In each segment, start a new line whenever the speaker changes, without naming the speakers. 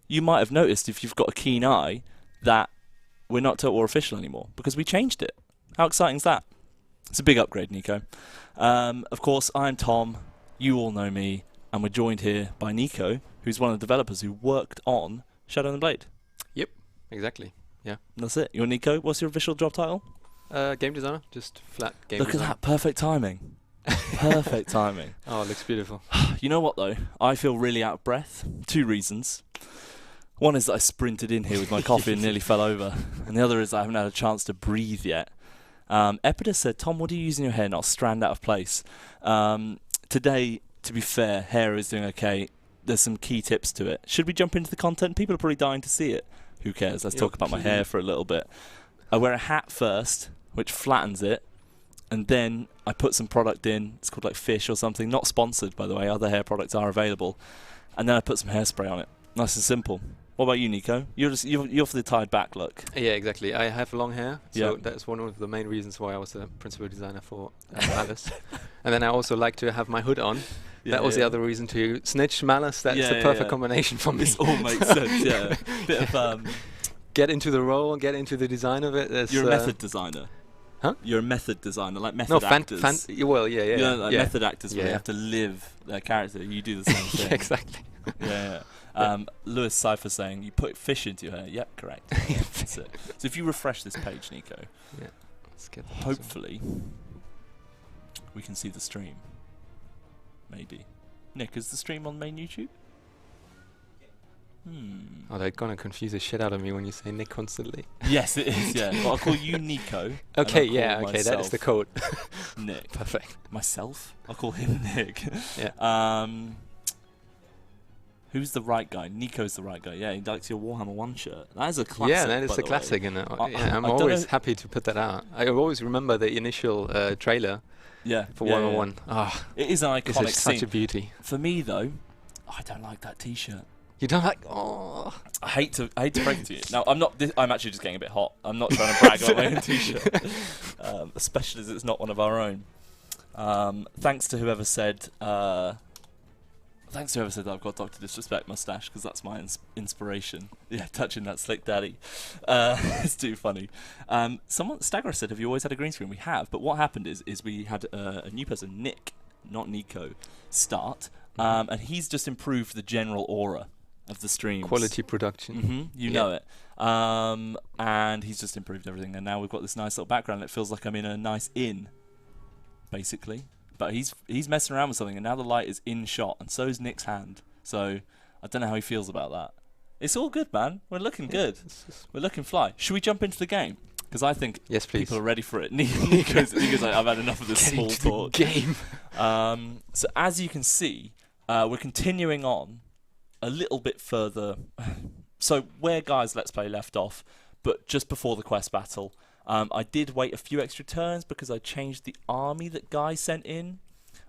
you might have noticed, if you've got a keen eye, that we're not Total War official anymore because we changed it. How exciting is that? It's a big upgrade, Nico. Of course, I'm Tom. You all know me. And we're joined here by Nico, who's one of the developers who worked on Shadow and Blade.
Yep, exactly. Yeah.
That's it. You're Nico. What's your official job title?
Game designer, just flat game
Look
designer.
at that. Perfect timing. Perfect timing.
Oh, it looks beautiful.
You know what, though? I feel really out of breath. 2 reasons. One is that I sprinted in here with my coffee and nearly fell over. And the other is I haven't had a chance to breathe yet. Epidus said, Tom, what do you use in your hair? Not strand out of place. Today, to be fair, hair is doing okay. There's some key tips to it. Should we jump into the content? People are probably dying to see it. Who cares? Let's talk about my hair for a little bit. I wear a hat first, which flattens it. And then I put some product in. It's called like Fish or something. Not sponsored, by the way. Other hair products are available. And then I put some hairspray on it. Nice and simple. What about you, Nico? You're for the tied back look.
Yeah, exactly. I have long hair, so
Yeah.
that's one of the main reasons why I was the principal designer for Malus. And then I also like to have my hood on. That was the other reason to snitch Malus. That's the perfect combination for me.
This all makes sense, yeah. Bit of
get into the role and get into the design of it.
You're a method designer.
Huh?
You're a method designer, like method actors.
Well, yeah.
You know, like
yeah.
method actors where they have to live their character. You do the same thing.
Yeah, exactly.
Yeah. Lewis Cypher saying, you put fish into your hair. Yep, correct. That's it. So if you refresh this page, Nico,
Yeah. Let's get
hopefully we can see the stream. Maybe. Nick, is the stream on main YouTube?
Oh, they're gonna confuse the shit out of me when you say Nick constantly.
Yes, it is, yeah. Well, I'll call you Nico.
Okay,
and I'll call
okay, that is the code.
Nick.
Perfect.
Myself? I'll call him Nick.
Yeah.
Who's the right guy? Nico's the right guy. Yeah, he likes your Warhammer 1 shirt. That is a classic.
Yeah, that is a classic. And I'm always happy to put that out. I always remember the initial trailer for Warhammer 1. Ah,
it is an iconic
This is such a beauty.
For me, though, I don't like that T-shirt.
You don't like? Oh.
I hate to break it to you. Now, I'm actually just getting a bit hot. I'm not trying to brag about my own T-shirt, especially as it's not one of our own. Thanks to whoever said. Thanks to whoever said that I've got Dr. Disrespect mustache, because that's my inspiration. Yeah, touching that slick daddy. It's too funny. Stagger said, have you always had a green screen? We have, but what happened is we had a new person, Nick, not Nico, start, and he's just improved the general aura of the streams.
Quality production.
You know it. And he's just improved everything, and now we've got this nice little background. It feels like I'm in a nice inn, basically. But he's messing around with something, and now the light is in shot, and so is Nick's hand. So I don't know how he feels about that. It's all good, man. We're looking good. We're looking fly. Should we jump into the game? Because I think people are ready for it. Nico's like, I've had enough of this small talk.
Game.
So as you can see, we're continuing on a little bit further. So where Guy's Let's Play left off, but just before the quest battle. I did wait a few extra turns because I changed the army that Guy sent in.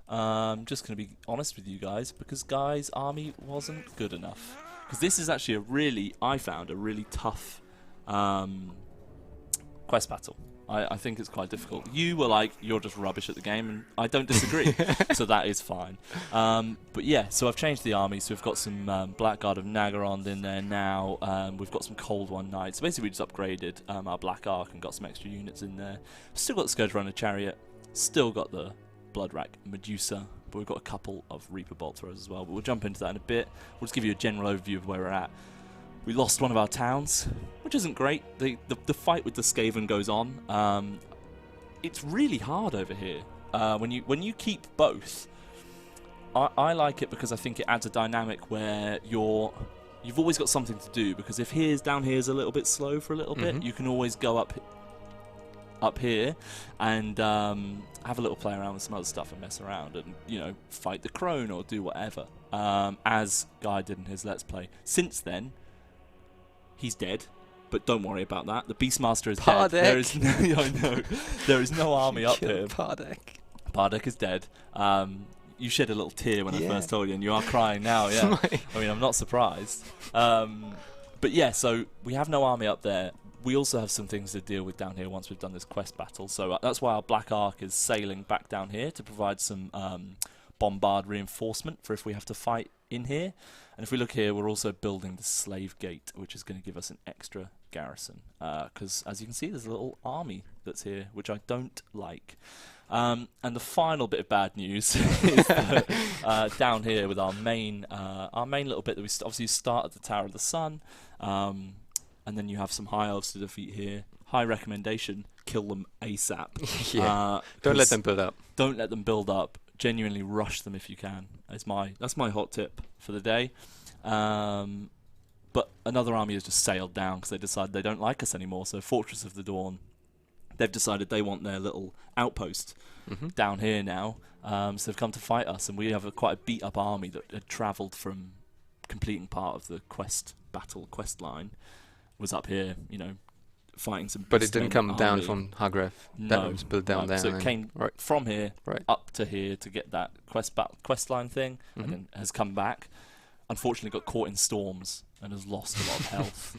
Just going to be honest with you guys, because Guy's army wasn't good enough. Because this is actually I found a really tough quest battle. I think it's quite difficult. You were like, you're just rubbish at the game, and I don't disagree. So that is fine. But yeah, so I've changed the army. So we've got some Blackguard of Nagarond in there now. We've got some Cold One Knights. So basically we just upgraded our Black Ark and got some extra units in there. Still got the Scourge Runner Chariot. Still got the Blood Rack Medusa. But we've got a couple of Reaper Bolt Throwers as well. But we'll jump into that in a bit. We'll just give you a general overview of where we're at. We lost one of our towns, which isn't great. The fight with the Skaven goes on. It's really hard over here. When you keep both, I like it because I think it adds a dynamic where you've always got something to do. Because if down here is a little bit slow for a little bit, you can always go up here and have a little play around with some other stuff and mess around and fight the crone or do whatever. As Guy did in his Let's Play. Since then. He's dead, but don't worry about that. The Beastmaster is dead. There is there is no army up here. Pardek is dead. You shed a little tear when I first told you, and you are crying now. Yeah, I mean, I'm not surprised. But yeah, so we have no army up there. We also have some things to deal with down here once we've done this quest battle. So that's why our Black Ark is sailing back down here to provide some bombard reinforcement for if we have to fight in here. And if we look here, we're also building the slave gate, which is going to give us an extra garrison. Because as you can see, there's a little army that's here, which I don't like. And the final bit of bad news is that, down here with our main little bit that we obviously start at the Tower of the Sun, and then you have some high elves to defeat here. High recommendation: kill them ASAP.
Yeah. Don't let them build up.
Don't let them build up. Genuinely rush them if you can. That's my hot tip for the day. But another army has just sailed down because they decided they don't like us anymore. So Fortress of the Dawn, they've decided they want their little outpost down here now. So they've come to fight us, and we have quite a beat-up army that had travelled from completing part of the quest line, was up here, fighting some.
But it didn't come
army.
down from Hagref.
No,
that was built down there.
So it came from here up to here to get that quest line thing, and then has come back. Unfortunately, got caught in storms and has lost a lot of health,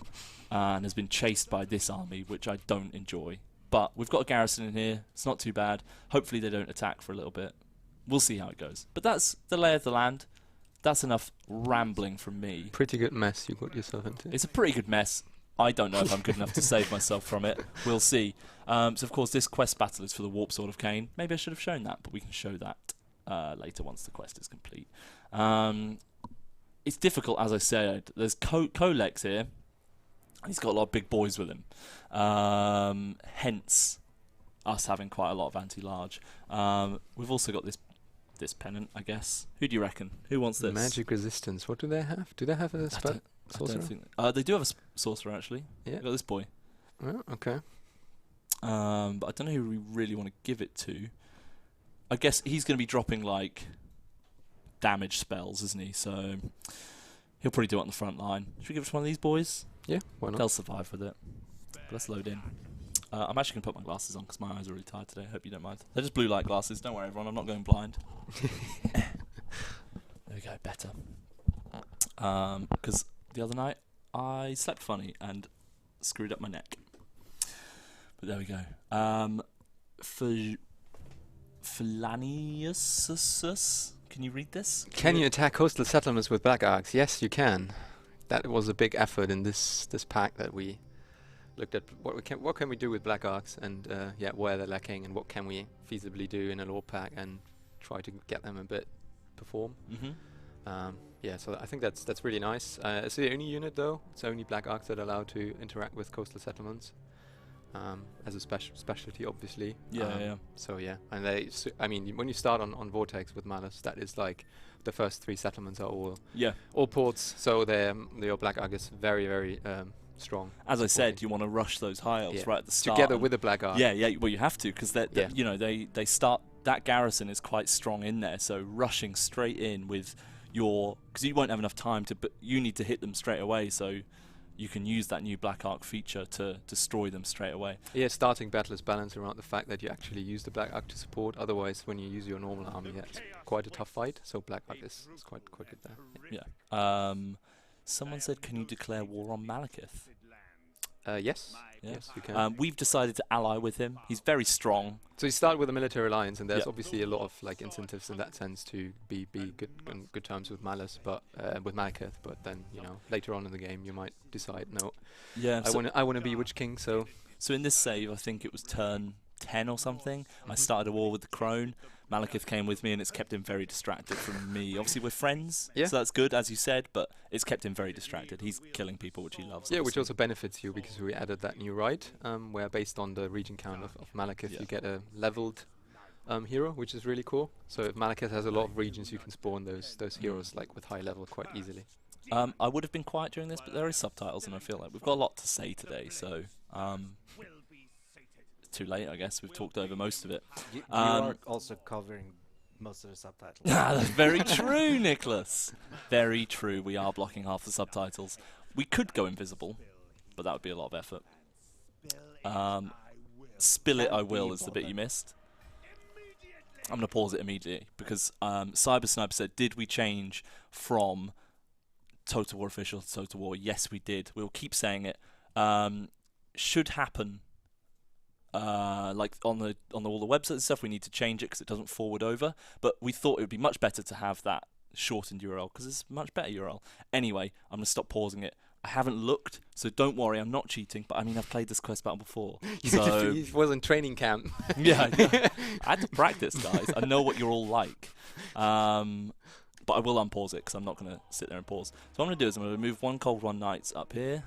and has been chased by this army, which I don't enjoy. But we've got a garrison in here. It's not too bad. Hopefully they don't attack for a little bit. We'll see how it goes. But that's the lay of the land. That's enough rambling from me.
Pretty good mess you got yourself into.
It's a pretty good mess. I don't know if I'm good enough to save myself from it. We'll see. So, of course, this quest battle is for the Warp Sword of Cain. Maybe I should have shown that, but we can show that later once the quest is complete. It's difficult, as I said. There's Colex here. He's got a lot of big boys with him. Hence, us having quite a lot of anti-large. We've also got this pennant, I guess. Who do you reckon? Who wants this?
Magic resistance. What do they have? Do they have a sorcerer?
I don't think they do have a sorcerer, actually. Yeah. They've got this boy.
Oh, okay.
But I don't know who we really want to give it to. I guess he's going to be dropping, like, damage spells, isn't he? So he'll probably do it on the front line. Should we give it to one of these boys?
Yeah, why not?
They'll survive with it. But let's load in. I'm actually going to put my glasses on because my eyes are really tired today. I hope you don't mind. They're just blue light glasses. Don't worry, everyone. I'm not going blind. There we go. Better. Because the other night I slept funny and screwed up my neck. But there we go. Philanius. Can you read this?
Can you attack coastal settlements with black arcs? Yes, you can. That was a big effort in this pack that we looked at. What can we do with black arcs, and where they're lacking, and what can we feasibly do in a lore pack, and try to get them a bit perform. So I think that's really nice. It's the only unit though. It's only black arcs that are allowed to interact with coastal settlements. As a specialty, obviously. So yeah, and when you start on Vortex with Malus, that is like the first 3 settlements are all ports. So your black arc is very, very strong.
As I said, you want to rush those high elves right at the start.
Together with the black arc.
Well, you have to because they start. That garrison is quite strong in there. So rushing straight in with because you won't have enough time but you need to hit them straight away. So you can use that new Black Arc feature to destroy them straight away. Yeah,
starting battle is balanced around the fact that you actually use the Black Arc to support. Otherwise, when you use your normal army, it's quite a tough fight. So Black Arc is quite good there.
Yeah. Someone said, can you declare war on Malekith?
Yes.
Yeah.
Yes, you can.
We've decided to ally with him. He's very strong.
So you start with a military alliance, and there's obviously a lot of incentives in that sense to be good terms with Malus, but with Malekith. But then later on in the game you might decide no.
Yeah.
I want to be Witch King. So
in this save, I think it was turn 10 or something. I started a war with the Crone. Malekith came with me, and it's kept him very distracted from me. Obviously, we're friends, so that's good, as you said, but it's kept him very distracted. He's killing people, which he loves.
Yeah, which also benefits you, because we added that new right, where based on the region count of Malekith, you get a leveled hero, which is really cool. So if Malekith has a lot of regions, you can spawn those heroes with high level quite easily.
I would have been quiet during this, but there is subtitles, and I feel like we've got a lot to say today, so... too late, I guess. We've talked over most of it.
You are also covering most of the subtitles.
That's very true, Nicholas. Very true. We are blocking half the subtitles. We could go invisible, but that would be a lot of effort. Spill it, I will, is the bit you missed. I'm going to pause it immediately, because Cyber Sniper said, did we change from Total War Official to Total War? Yes, we did. We'll keep saying it. Should happen. Like on all the websites and stuff, we need to change it because it doesn't forward over. But we thought it would be much better to have that shortened URL because it's a much better URL. Anyway, I'm going to stop pausing it. I haven't looked, so don't worry, I'm not cheating. But I mean, I've played this quest battle before. So
He was in training camp.
yeah, I had to practice, guys. I know what you're all like. But I will unpause it because I'm not going to sit there and pause. So what I'm going to do is I'm going to move one Cold One Knights up here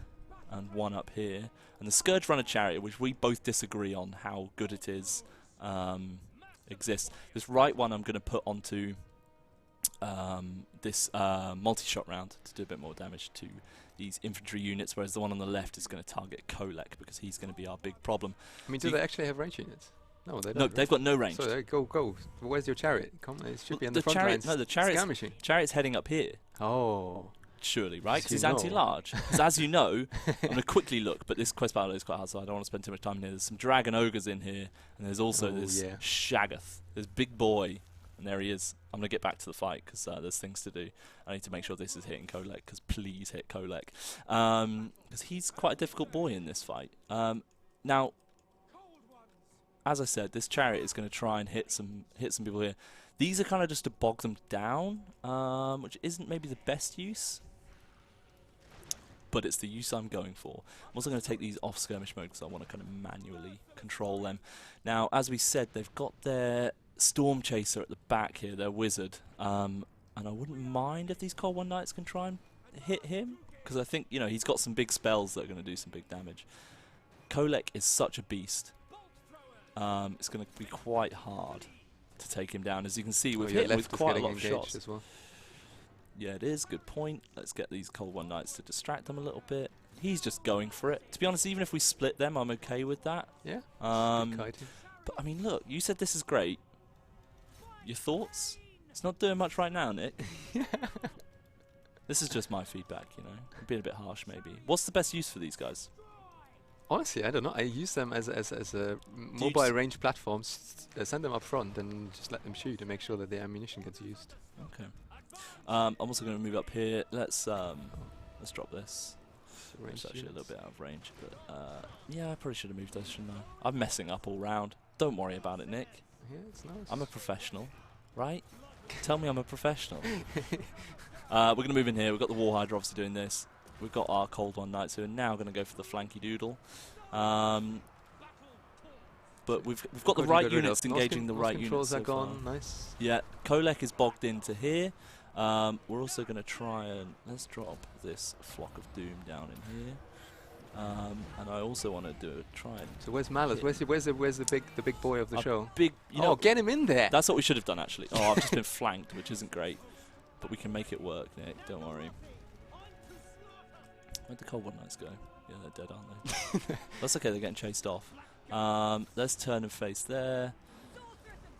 and one up here. And the Scourge Runner Chariot, which we both disagree on how good it is, exists. This right one I'm going to put onto this multi-shot round to do a bit more damage to these infantry units, whereas the one on the left is going to target Kolek because he's going to be our big problem.
I mean,
So
do they actually have range units? No, they don't.
No, they've got no range.
So go. Where's your chariot? Come, it should be on
the
the front
chariot,
lines.
no, the chariot's,
skirmishing.
chariot's heading up here.
Oh.
Surely, right? Because
As
he's
you know.
anti-large. So as you know, I'm going to quickly look, but this quest battle is quite hard, so I don't want to spend too much time in here. There's some dragon ogres in here, and there's also
Oh,
this
yeah.
Shaggoth, this big boy, and there he is. I'm going to get back to the fight because there's things to do. I need to make sure this is hitting Kolek, because please hit Kolek. Because he's quite a difficult boy in this fight. Now, as I said, this chariot is going to try and hit some people here. These are kind of just to bog them down, which isn't maybe the best use, but it's the use I'm going for. I'm also going to take these off skirmish mode because I want to kind of manually control them. Now, as we said, they've got their Storm Chaser at the back here, their wizard, and I wouldn't mind if these Cold One Knights can try and hit him, because I think, you know, he's got some big spells that are going to do some big damage. Kolek is such a beast. It's going to be quite hard to take him down. As you can see, we've hit him with quite a lot of shots.
As well.
Yeah, it is. Good point. Let's get these Cold One Knights to distract them a little bit. He's just going for it. To be honest, even if we split them, I'm okay with that.
Yeah.
But, I mean, look, you said this is great. Your thoughts? It's not doing much right now, Nick. This is just my feedback, you know. I'm being a bit harsh, maybe. What's the best use for these guys?
Honestly, I don't know. I use them as a mobile range platforms. Send them up front and just let them shoot and make sure that the ammunition gets used.
Okay. I'm also going to move up here. Let's drop this. It's actually a little bit out of range, but yeah, I probably should have moved those, shouldn't I? I'm messing up all round. Don't worry about it, Nick.
Yeah, it's nice.
I'm a professional, right? Tell me I'm a professional. We're going to move in here. We've got the War Hydra obviously doing this. We've got our Cold One Knights who are now going to go for the flanky doodle. But we've got the right units engaging the right units.
Controls are
so
gone.
far.
Nice.
Yeah, Kolek is bogged into here. We're also going to try and let's drop this Flock of Doom down in here. And I also want to try and.
So where's Malus? Where's the big boy of the show?
Big, you know,
get him in there.
That's what we should have done actually. Oh, I've just been flanked, which isn't great, but we can make it work, Nick. Don't worry. Where'd the Cold One Knights go? Yeah, they're dead, aren't they? That's okay. They're getting chased off. Let's turn and face there.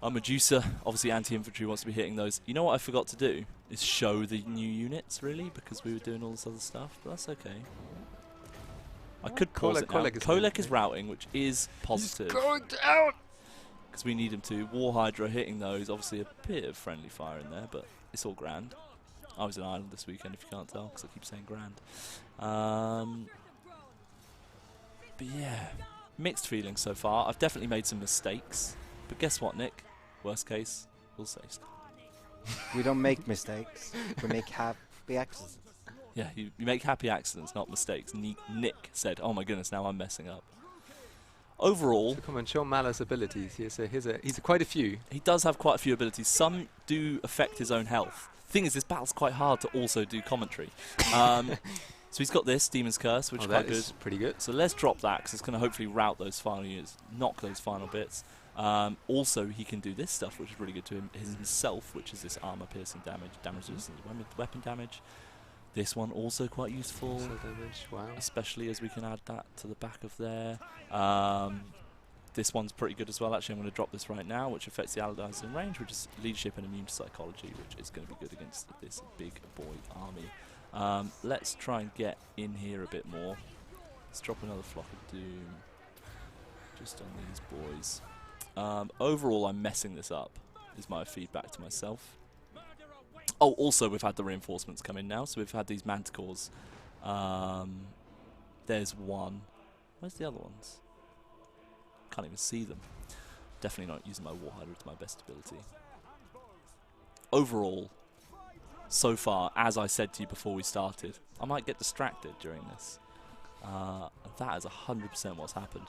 Our Medusa, obviously anti-infantry, wants to be hitting those. You know what I forgot to do? Is show the new units, really, because we were doing all this other stuff, but that's okay. I could pause it now. Kolek is routing, which is positive.
He's going down!
Because we need him to. War Hydra hitting those, obviously a bit of friendly fire in there, but it's all grand. I was in Ireland this weekend, if you can't tell, because I keep saying grand. But yeah, mixed feelings so far. I've definitely made some mistakes. But guess what, Nick? Worst case, we'll say so.
We don't make mistakes. We make happy accidents.
Yeah, you make happy accidents, not mistakes. Nick said, oh my goodness, now I'm messing up. Overall,
So come on, show Malus' abilities. He's quite a few.
he does have quite a few abilities. Some do affect his own health. Thing is, this battle's quite hard to also do commentary. So he's got this, Demon's Curse, which is quite
that
good.
is pretty good.
So let's drop that, because it's going to hopefully rout those final units, knock those final bits. Also, he can do this stuff, which is really good to him himself, which is this armor-piercing damage resistance, weapon damage. This one also quite useful,
Wow.
especially as we can add that to the back of there. This one's pretty good as well. Actually, I'm going to drop this right now, which affects the allies in range, which is leadership and immune to psychology, which is going to be good against this big boy army. Let's try and get in here a bit more. Let's drop another Flock of Doom just on these boys. Overall, I'm messing this up, is my feedback to myself. Oh, also, we've had the reinforcements come in now, so we've had these manticores. There's one. Where's the other ones? Can't even see them. Definitely not using my War Hydra to my best ability. Overall, so far, as I said to you before we started, I might get distracted during this. That is 100% what's happened.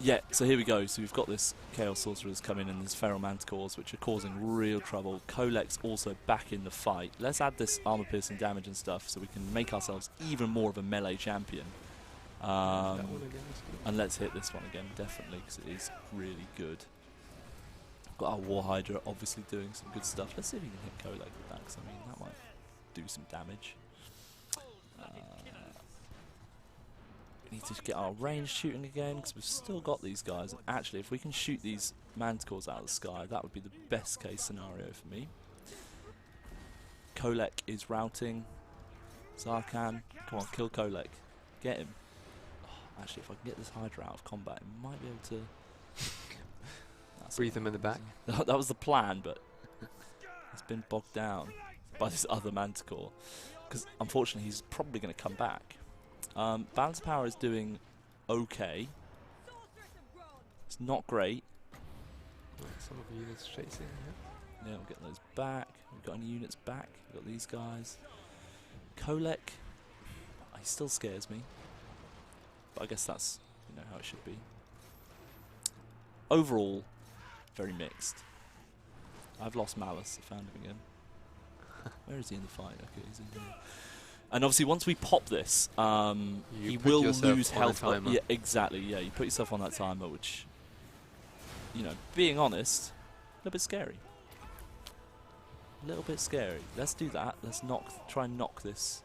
Yeah, so here we go. So we've got this Chaos Sorcerers coming in, these Feral Manticores, which are causing real trouble. Kolek's also back in the fight. Let's add this armor-piercing damage and stuff so we can make ourselves even more of a melee champion. And let's hit this one again, definitely, because it is really good. Got our War Hydra obviously doing some good stuff. Let's see if we can hit Kolek with that, because I mean, that might do some damage. We need to get our range shooting again, because we've still got these guys. And actually, if we can shoot these Manticores out of the sky, that would be the best case scenario for me. Kolek is routing. Zarkan, come on, kill Kolek. Get him. Oh, actually, if I can get this Hydra out of combat, it might be able to...
Breathe him in the back.
That was the plan, but it's been bogged down by this other Manticore. Because unfortunately, he's probably going to come back. Balance of Power is doing okay. It's not great.
Some of the units chasing.
Yeah, we'll get those back. We've got any units back. We've got these guys. Kolek, he still scares me. But I guess that's how it should be. Overall, very mixed. I've lost Malus. I found him again. Where is he in the fight? Okay, he's in here. And obviously, once we pop this, he will lose health. Yeah, exactly. Yeah, you put yourself on that timer, which, being honest, a little bit scary. A little bit scary. Let's do that. Let's try and knock this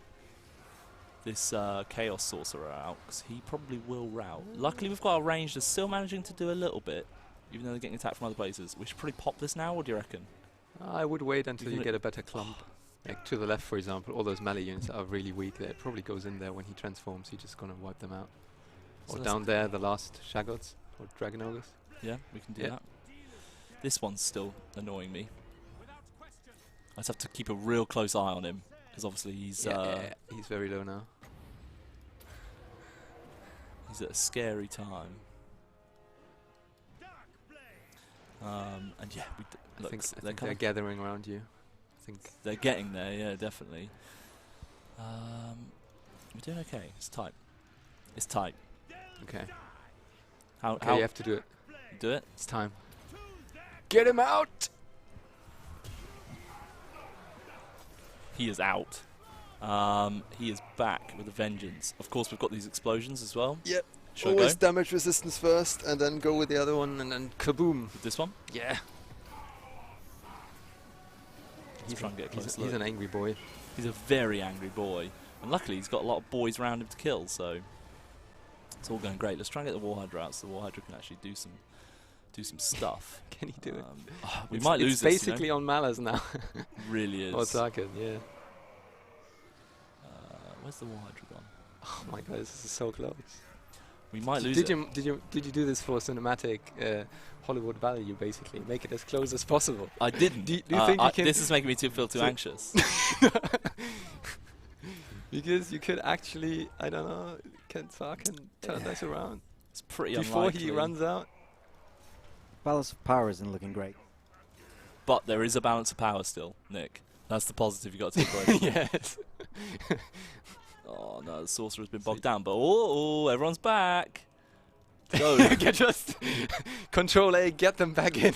Chaos Sorcerer out, because he probably will rout. Luckily, we've got our range that's still managing to do a little bit, even though they're getting attacked from other places. We should probably pop this now. What do you reckon?
I would wait until you get a better clump. Like to the left, for example, all those melee units are really weak. It probably goes in there when he transforms. He's just gonna wipe them out. So or down there, the last Shagods or Dragon Ogres.
Yeah, we can do that. This one's still annoying me. I just have to keep a real close eye on him, because obviously he's
very low now.
He's at a scary time. And yeah,
I think they're gathering around you. I think
they're getting there, yeah, definitely. We're doing okay. It's tight. It's tight.
Okay.
How
you have to do it.
Do it?
It's time. Get him out!
He is out. He is back with a vengeance. Of course, we've got these explosions as well.
Yep.
Should
Always damage resistance first, and then go with the other one, and then kaboom.
With this one?
Yeah.
He's trying to get a close
look. He's an angry boy.
He's a very angry boy. And luckily, he's got a lot of boys around him to kill, so it's all going great. Let's try and get the War Hydra out, so the War Hydra can actually do some stuff.
Can he do it?
We might lose this.
It's basically on Malus now.
Really is.
Or Zarkan, yeah.
Where's the War Hydra gone?
Oh my god, this is so close.
We might lose
Did you do this for cinematic Hollywood value, basically? Make it as close as possible.
I didn't.
Do you think you can...
This is making me feel too anxious.
Because you could actually, I don't know, can Zarkan turn this around?
It's pretty
before
unlikely.
He runs out?
Balance of Power isn't looking great.
But there is a balance of power still, Nick. That's the positive you got to take away.
Yes.
Oh no, the Sorcerer's been bogged down, but oh, everyone's back. Go.
Just Control A, get them back in.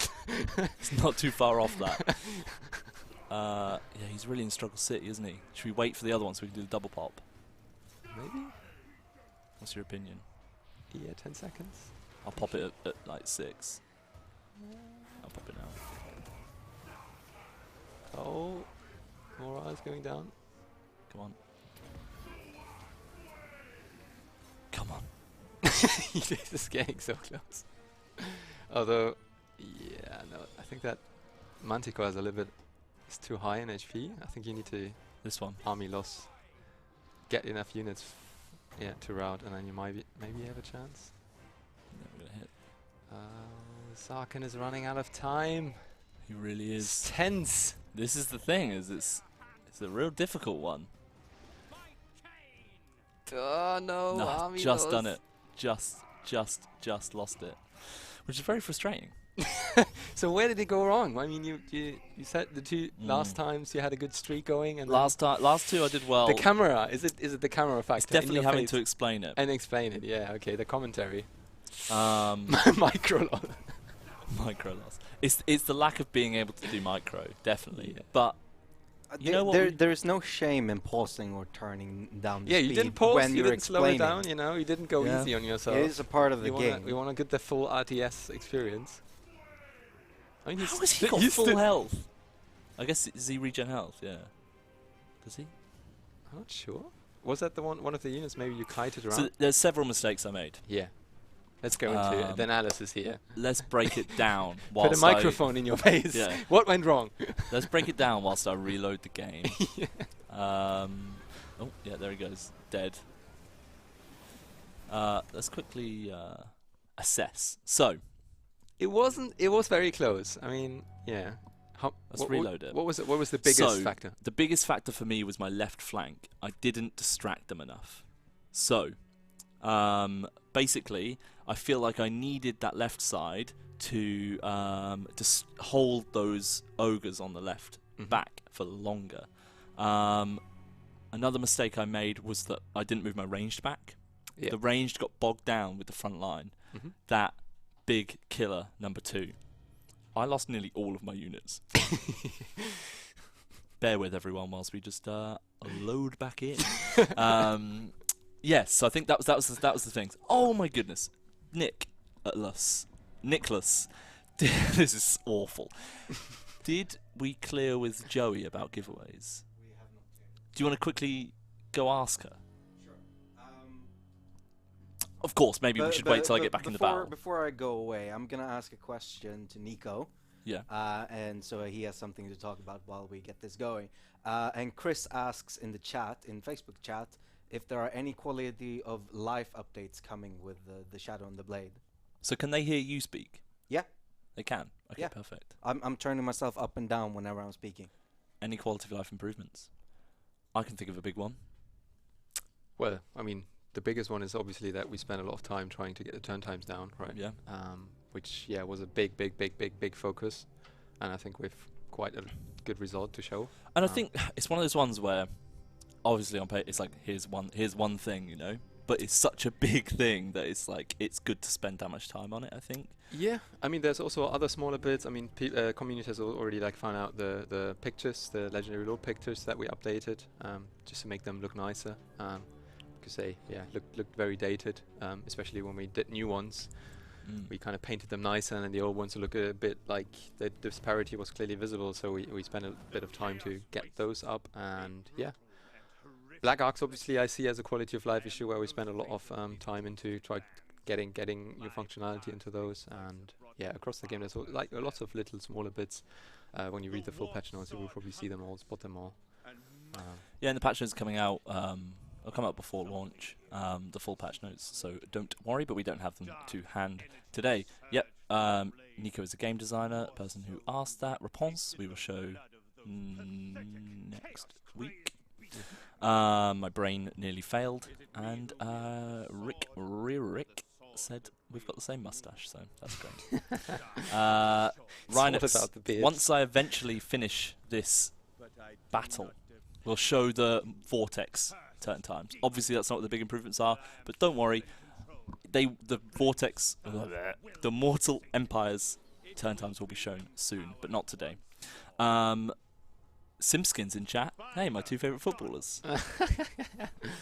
It's not too far off that. Yeah, he's really in Struggle City, isn't he? Should we wait for the other one so we can do the double pop?
Maybe.
What's your opinion?
Yeah, 10 seconds.
I'll pop it at like 6. I'll pop it now.
Oh, more eyes going down.
Come on. Come on.
He's just getting so close. Although, yeah, no, I think that Manticore is a little bit too high in HP. I think you need to
This one.
army loss, get enough units, to rout, and then you maybe have a chance.
Never gonna hit.
Zarkan is running out of time.
He really is.
It's tense.
This is the thing, is it's a real difficult one.
Oh no,
No,
army
just
loss.
done it. Just lost it. Which is very frustrating.
So where did it go wrong? I mean, you said the two last times you had a good streak going, and
Last two I did well.
the camera, is it the camera factor?
It's definitely
in your
having
face?
to explain it.
And explain it. Yeah, okay. The commentary.
Um,
Micro.
micro loss. It's the lack of being able to do micro, definitely.
Yeah.
But you know what?
There is no shame in pausing or turning down the
Yeah,
speed
you didn't pause.
when
You
you're
didn't slow it
explaining.
down. You know, you didn't go
Yeah.
easy on yourself.
It is a part of the game.
We want to get the full RTS experience. I mean,
How has he got
he's
full health? I guess is he regen health? Yeah. Does he?
I'm not sure. Was that the one of the units maybe you kited around?
So there's several mistakes I made.
Yeah. Let's go into it. Then Alice is here.
Let's break it down.
Put a
whilst
microphone in your face.
Yeah.
What went wrong?
Let's break it down whilst I reload the game. Oh, yeah, there he goes. Dead. Let's quickly assess. So,
It wasn't. It was very close. I mean, yeah.
Let's reload it.
What was it? What was the biggest
So,
factor?
the biggest factor for me was my left flank. I didn't distract them enough. So, basically, I feel like I needed that left side to just hold those ogres on the left back for longer. Another mistake I made was that I didn't move my ranged back.
Yeah.
The ranged got bogged down with the front line. That big killer number 2. I lost nearly all of my units. Bear with everyone whilst we just load back in. Yes, so I think that was the thing. Oh my goodness, Nicholas, this is awful. Did we clear with Joey about giveaways?
We have not cleared.
Do you want to quickly go ask her?
Sure.
Of course, maybe we should wait till I get back in the battle.
Before I go away, I'm gonna ask a question to Nico.
Yeah.
And so he has something to talk about while we get this going. And Chris asks in the chat, in Facebook chat, if there are any quality of life updates coming with the Shadow and the Blade.
So can they hear you speak?
Yeah.
They can? Okay,
Yeah.
perfect.
I'm turning myself up and down whenever I'm speaking.
Any quality of life improvements? I can think of a big one.
Well, I mean, the biggest one is obviously that we spent a lot of time trying to get the turn times down, right?
Yeah.
Which was a big focus, and I think we've quite a good result to show.
And I think it's one of those ones where, obviously on paper, it's like here's one thing, you know, but it's such a big thing that it's like it's good to spend that much time on it. I think.
Yeah, I mean, there's also other smaller bits. I mean, community has already like found out the pictures, the legendary lore pictures that we updated, just to make them look nicer. Because they looked very dated, especially when we did new ones. We kind of painted them nicer, and then the old ones look a bit like the disparity was clearly visible. So we spent a bit of time to get those up, and yeah. Black Arcs obviously I see as a quality of life issue where we spend a lot of time into getting new functionality into those, and yeah, across the game there's like lots of little smaller bits. When you read the full patch notes, you will probably see them all, spot them all.
Yeah, and the patch notes are coming out. They'll come out before launch. The full patch notes, so don't worry. But we don't have them to hand today. Yep. Nico is a game designer, person who asked that. Response we will show next week. My brain nearly failed, and Rick said we've got the same mustache, so that's great. Rhinus,
about the beard.
once I eventually finish this battle, we'll show the Vortex turn times. Obviously, that's not what the big improvements are, but don't worry. The Vortex, the Mortal Empire's turn times will be shown soon, but not today. Simpskins in chat. Hey, my 2 favourite footballers.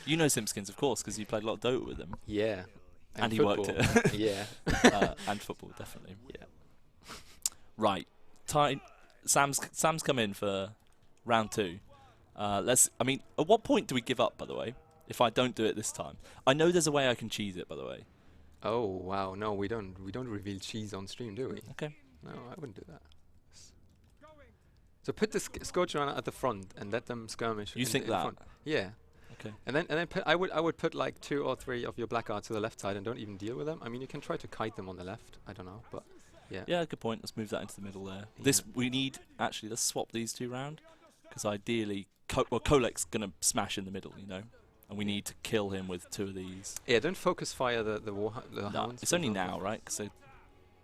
You know Simpskins, of course, because you played a lot of Dota with him.
Yeah.
And he worked
football.
it.
Yeah.
And football, definitely.
Yeah.
Right. Sam's come in for round 2. I mean, at what point do we give up, by the way, if I don't do it this time? I know there's a way I can cheese it, by the way.
Oh wow, no, we don't reveal cheese on stream, do we?
Okay.
No, I wouldn't do that. So put the Scourge Runner at the front and let them skirmish.
You think
in
that?
front. Yeah.
Okay.
And then I would put like 2 or 3 of your black arts to the left side and don't even deal with them. I mean, you can try to kite them on the left. I don't know, but yeah.
Yeah, good point. Let's move that into the middle there.
Yeah.
We need actually. Let's swap these 2 round, because ideally, Kolek's gonna smash in the middle, you know, and we need to kill him with 2 of these.
Yeah, don't focus fire the
No,
hounds.
it's only now, right? 'Cause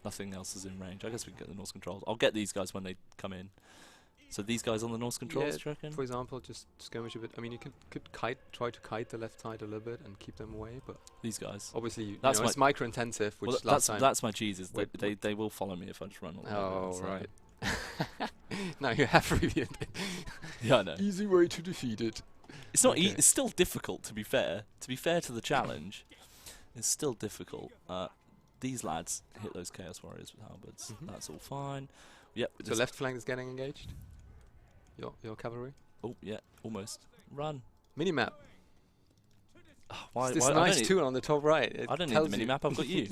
Nothing else is in range. I guess we can get the Norse controls. I'll get these guys when they come in. So these guys on the Norse controls, do you reckon?
For example, just skirmish a bit. I mean, you could try to kite the left side a little bit and keep them away, but
These guys.
obviously,
That's
it's micro-intensive, which
Well,
last time.
that's my cheeses.
Wait,
They will follow me if I just run all the way
Oh,
around, so-
right. Now you have reviewed it.
Yeah, I know.
Easy way to defeat it.
It's not.
Okay.
It's still difficult. To be fair to the challenge, it's still difficult. These lads hit those Chaos Warriors with halberds.
Mhm.
That's all fine. Yep.
So
just-
left flank is getting engaged. Your cavalry.
Oh yeah, almost. Run.
Minimap.
Why?
It's this
why- I don't
nice
need-
tool on the top right. It
I don't need
tells
the
you.
minimap. I've got you.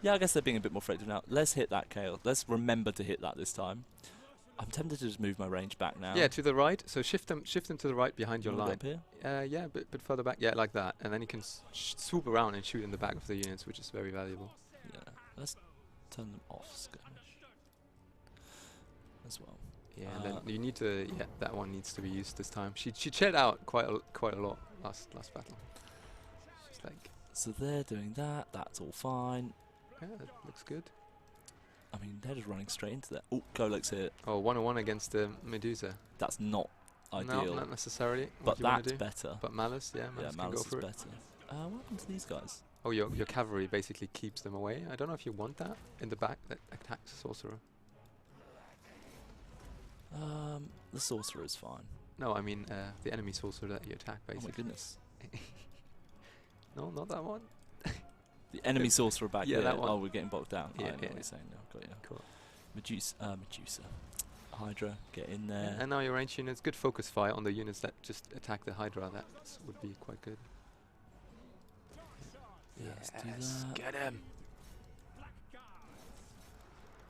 Yeah, I guess they're being a bit more effective now. Let's hit that chaos. Let's remember to hit that this time. I'm tempted to just move my range back now.
Yeah, to the right. So shift them to the right behind your
Move it
line.
up here.
Yeah, a bit further back. Yeah, like that. And then you can swoop around and shoot in the back of the units, which is very valuable.
Yeah. Let's turn them off skirmish as well.
Yeah, and then you need to. Yeah, that one needs to be used this time. She chilled out quite a lot last battle. She's like,
So they're doing that. That's all fine.
yeah, that looks good.
I mean, they're just running straight into that. Oh, Kolek's here.
Oh, 101 against the Medusa.
That's not ideal.
No, not necessarily.
but
What you wanna
that's
do.
better.
But Malus, yeah, Malus
Yeah,
can
Malus
go
is
for it.
better. What happened to these guys?
Oh, your cavalry basically keeps them away. I don't know if you want that in the back. That attacks the sorcerer.
The sorcerer is fine.
No, I mean the enemy sorcerer that you attack,
Oh my
basically.
goodness.
No, not that one.
The enemy sorcerer back
Yeah,
here.
that one.
Oh, we're getting bogged down.
Yeah,
I know
yeah.
what you're saying now. Got you.
Cool.
Medusa. Hydra, get in there.
And now your range units, good focus fire on the units that just attack the Hydra. That would be quite good.
Yeah, let's do that.
Get him.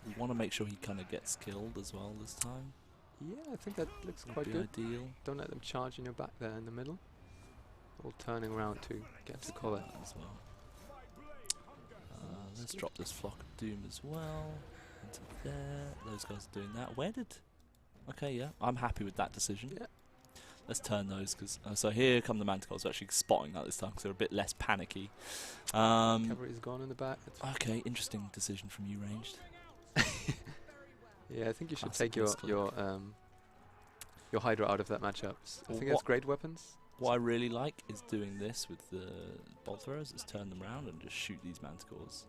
We want to make sure he kind of gets killed as well this time.
Yeah, I think that looks
Would
quite
be
good.
ideal.
Don't let them charge in your back there in the middle. All turning around to get to collar.
That as well. Let's drop this flock of doom as well into there. Those guys are doing that. Okay, yeah, I'm happy with that decision.
Yeah.
Let's turn those because so here come the Manticores. We're actually spotting that this time because they're a bit less panicky.
Cavalry's gone in the back. That's
Okay, interesting decision from you, ranged.
yeah, I think you should
Classic
take your
misclick.
your Hydra out of that matchup. I think that's
What-
great weapons.
What I really like is doing this with the bolt throwers. Is turn them around and just shoot these Manticores.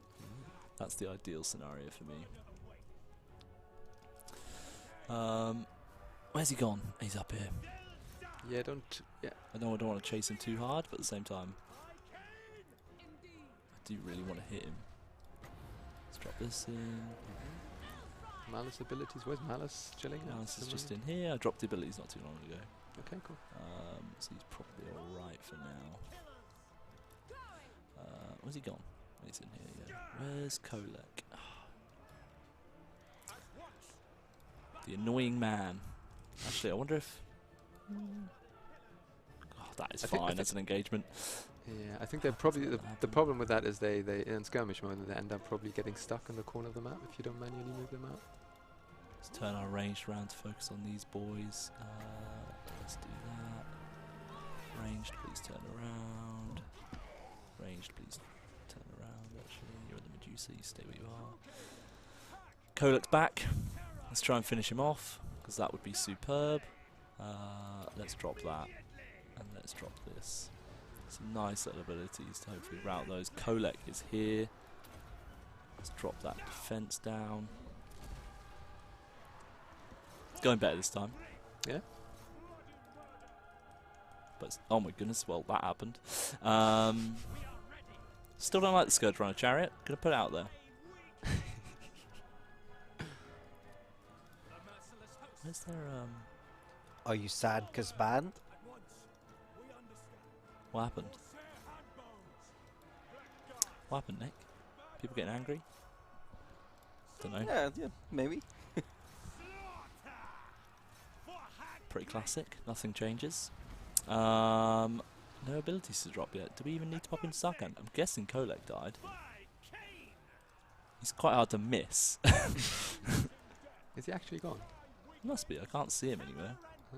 That's the ideal scenario for me. Where's he gone? He's up here.
Yeah, don't. Yeah,
I don't want to chase him too hard, but at the same time, I do really want to hit him. Let's drop this in.
Malus abilities. Where's Malus chilling?
Malus is just in here. I dropped the abilities not too long ago.
Okay, cool.
So he's probably alright for now. Where's he gone? He's in here, yeah. Where's Kolek? The annoying man. Actually, I wonder if... Oh, that is
I think-
fine as an engagement.
Yeah, I think they're probably the problem with that is they in skirmish mode they end up probably getting stuck in the corner of the map if you don't manually move them out.
Let's turn our ranged around to focus on these boys. Let's do that. Ranged, please turn around. Ranged, please turn around. Actually, you're the Medusa. You stay where you are. Kolek's back. Let's try and finish him off because that would be superb. Let's drop that and let's drop this. Some nice little abilities to hopefully route those. Kolek is here. Let's drop that defense down. It's going better this time.
Yeah.
But oh my goodness, well that happened. Still don't like the Scourge Runner Chariot. Gonna put it out there. Where's there
Are you sad 'cause banned?
what happened? What happened, Nick? People getting angry? Don't know.
Yeah, maybe.
Pretty classic. Nothing changes. No abilities to drop yet. Do we even need to pop in Sarkhan? I'm guessing Kolek died. He's quite hard to miss.
Is he actually gone?
Must be. I can't see him anywhere.
Huh?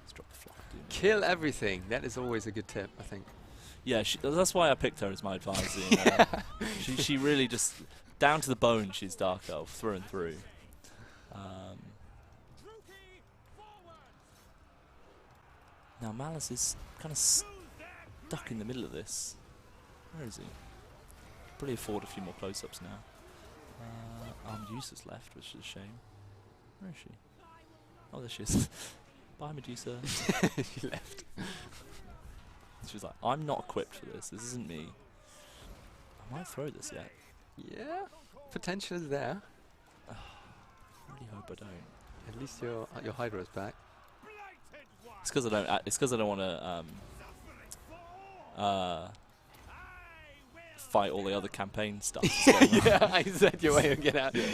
Let's drop the flock of doom.
Kill everything. That is always a good tip, I think.
Yeah, that's why I picked her as my advisor. You know? she really just down to the bone. She's Dark Elf through and through. Now Malus is kind of stuck in the middle of this. Where is he? Probably afford a few more close-ups now. Medusa's left, which is a shame. Where is she? Oh, there she is. Bye, Medusa.
She left.
She's like, I'm not equipped for this. This isn't me. I might throw this yet.
Yeah, potential is there.
I really hope I don't.
At least your Hydra's back.
It's because I don't. It's because I don't want to fight all the other campaign stuff.
Yeah, I said your way to get out.
Yeah.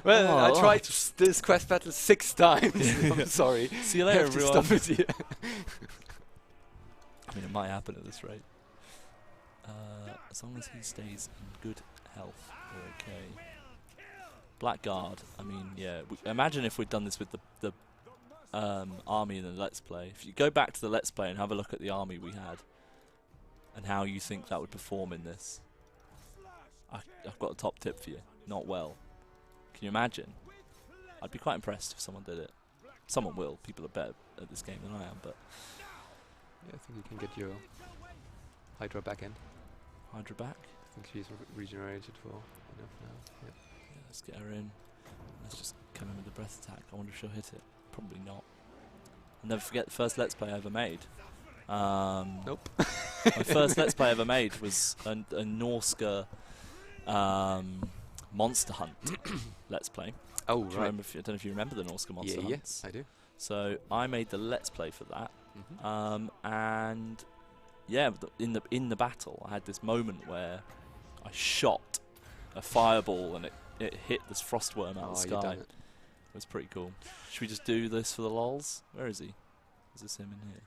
Well, I tried this quest battle 6 times. I'm sorry.
See you
I
later,
have to
everyone.
stop it here.
I mean, it might happen at this rate. As long as he stays in good health, we're okay. Blackguard. I mean, yeah. Imagine if we'd done this with the army in the Let's Play. If you go back to the Let's Play and have a look at the army we had, and how you think that would perform in this, I've got a top tip for you. Not well. Can you imagine? I'd be quite impressed if someone did it. Someone will. People are better at this game than I am, but
Yeah, I think you can get your Hydra back in.
Hydra back.
I think she's regenerated for enough now. Yep.
Yeah, let's get her in. Let's just come in with the breath attack. I wonder if she'll hit it. Probably not. I'll never forget the first Let's Play I ever made.
Nope.
My first Let's Play I ever made was a Norska Monster Hunt Let's Play.
Oh,
Do you
right.
remember I don't know if you remember the Norska Monster
Yeah,
Hunts.
I do.
So I made the Let's Play for that.
Mm-hmm.
And yeah, in the battle, I had this moment where I shot a fireball and it hit this frostworm out of the
you
sky.
done it.
It was pretty cool. Should we just do this for the lols? Where is he? Is this him in here?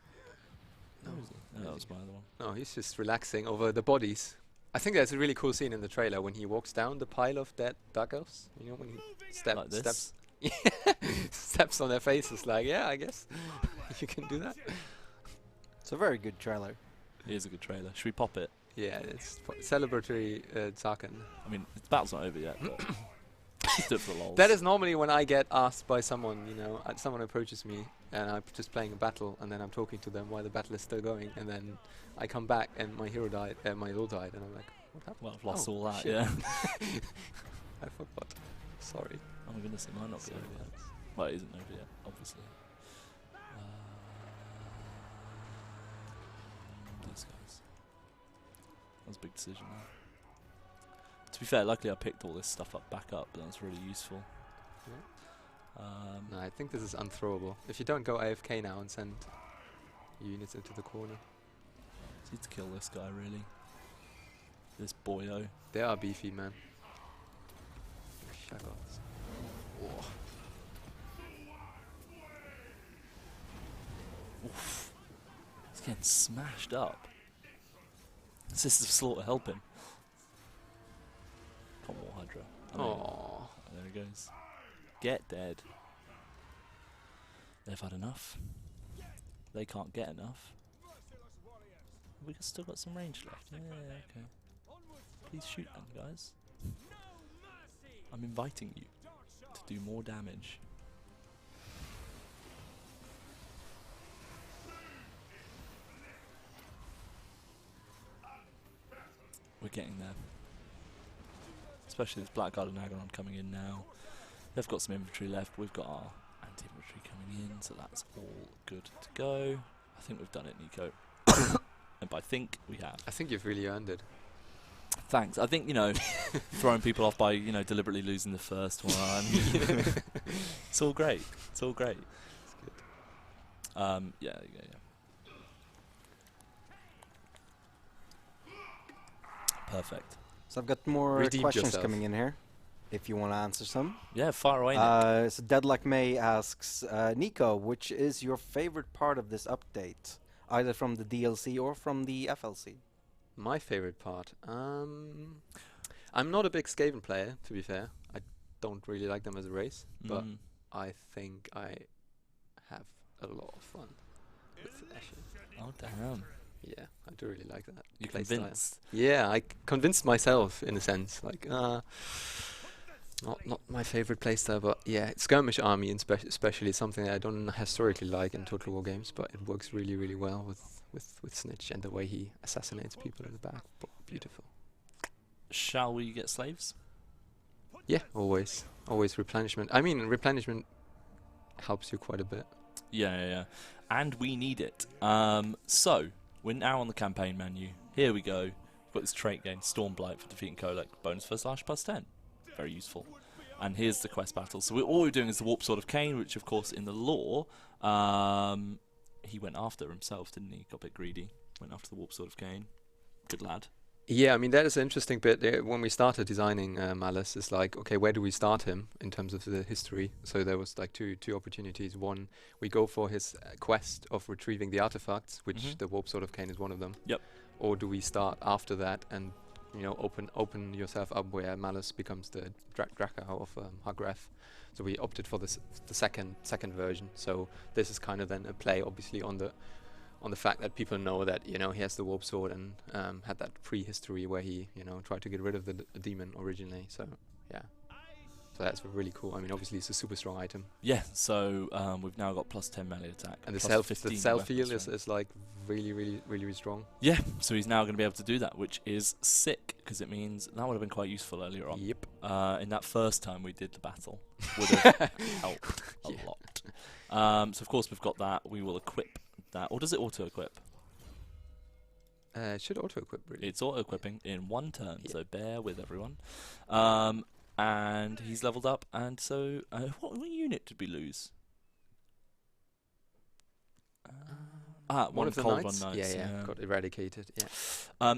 No.
Where is he? No, that was my other one.
No, he's just relaxing over the bodies. I think there's a really cool scene in the trailer when he walks down the pile of dead Dark Elves. You know, when he
Like this?
steps steps on their faces like, yeah, I guess you can do that.
It's a very good trailer.
It is a good trailer. Should we pop it?
Yeah, it's celebratory Zaken.
I mean, the battle's not over yet, but let's do it for the lols.
That is normally when I get asked by someone, you know, someone approaches me and I'm just playing a battle and then I'm talking to them while the battle is still going and then I come back and my hero died, my hero died and I'm like, what happened?
Well, I've lost
Oh,
all that,
shit.
yeah.
I forgot. Sorry.
Oh my goodness, it might not be over yet. Well, it isn't over yet, obviously. These guys. That was a big decision there. To be fair, luckily I picked all this stuff back up, but that's really useful.
No, I think this is unthrowable. If you don't go AFK now and send units into the corner.
Need to kill this guy, really. This boyo.
They are beefy, man. Shaggles. Oh.
Oof. He's getting smashed up. Sisters of Slaughter, help him. Come on, Hydra.
Oh.
There he goes. Get dead. They've had enough. They can't get enough. We've still got some range left. Yeah, okay. Please shoot them, guys. I'm inviting you to do more damage. We're getting there. Especially this Blackguard and Agaron coming in now. They've got some infantry left. We've got our anti-infantry coming in, so that's all good to go. I think we've done it, Nico. And by think, we have.
I think you've really earned it.
Thanks. I think, you know, throwing people off by, you know, deliberately losing the first one. It's all great. It's all great.
It's good.
Yeah. Perfect.
So I've got more
Redeemed
questions
yourself.
coming in here, if you want to answer some.
Yeah, far away now.
So Deadlock May asks, Nico, which is your favorite part of this update, either from the DLC or from the FLC?
My favorite part. I'm not a big Skaven player, to be fair. I don't really like them as a race, but I think I have a lot of fun with Ashes.
Oh, damn.
Yeah, I do really like that.
You're
play style.
convinced.
Yeah, I convinced myself in a sense. Like, not my favorite playstyle, but yeah, skirmish army especially is something that I don't historically like in Total War games, but it works really, really well with Snitch and the way he assassinates people in the back. Beautiful.
Shall we get slaves?
Yeah, always replenishment. I mean, replenishment helps you quite a bit.
Yeah. And we need it. So, we're now on the campaign menu. Here we go. We've got this trait gain, Stormblight for defeating Kolek. Bonus first slash plus 10. Very useful. And here's the quest battle. So all we're doing is the Warp Sword of Cain, which of course in the lore, he went after himself, didn't he? Got a bit greedy. Went after the Warp Sword of Cain. Good lad.
Yeah, I mean, that is an interesting bit. When we started designing Malus, it's like, okay, where do we start him in terms of the history? So there was like two opportunities. One, we go for his quest of retrieving the artifacts, which the Warp Sword of Cain is one of them.
Yep.
Or do we start after that and, you know, open yourself up where Malus becomes the Drakar of Hagreth? So we opted for the second version. So this is kind of then a play, obviously, on the fact that people know that, you know, he has the Warp Sword and had that prehistory where he, you know, tried to get rid of the demon originally. So yeah, so that's really cool. I mean, obviously it's a super strong item.
Yeah. So we've now got plus 10 melee attack.
And the self heal is like really strong.
Yeah. So he's now going to be able to do that, which is sick because it means that would have been quite useful earlier on.
Yep.
In that first time we did the battle, would have helped a lot. So of course we've got that. We will equip that, or does it auto-equip?
It should auto-equip, really.
It's auto-equipping in one turn, so bear with everyone. And he's leveled up, and so what unit did we lose? One
of the
Cold
knights?
Run Knights.
Yeah, got eradicated. Yeah.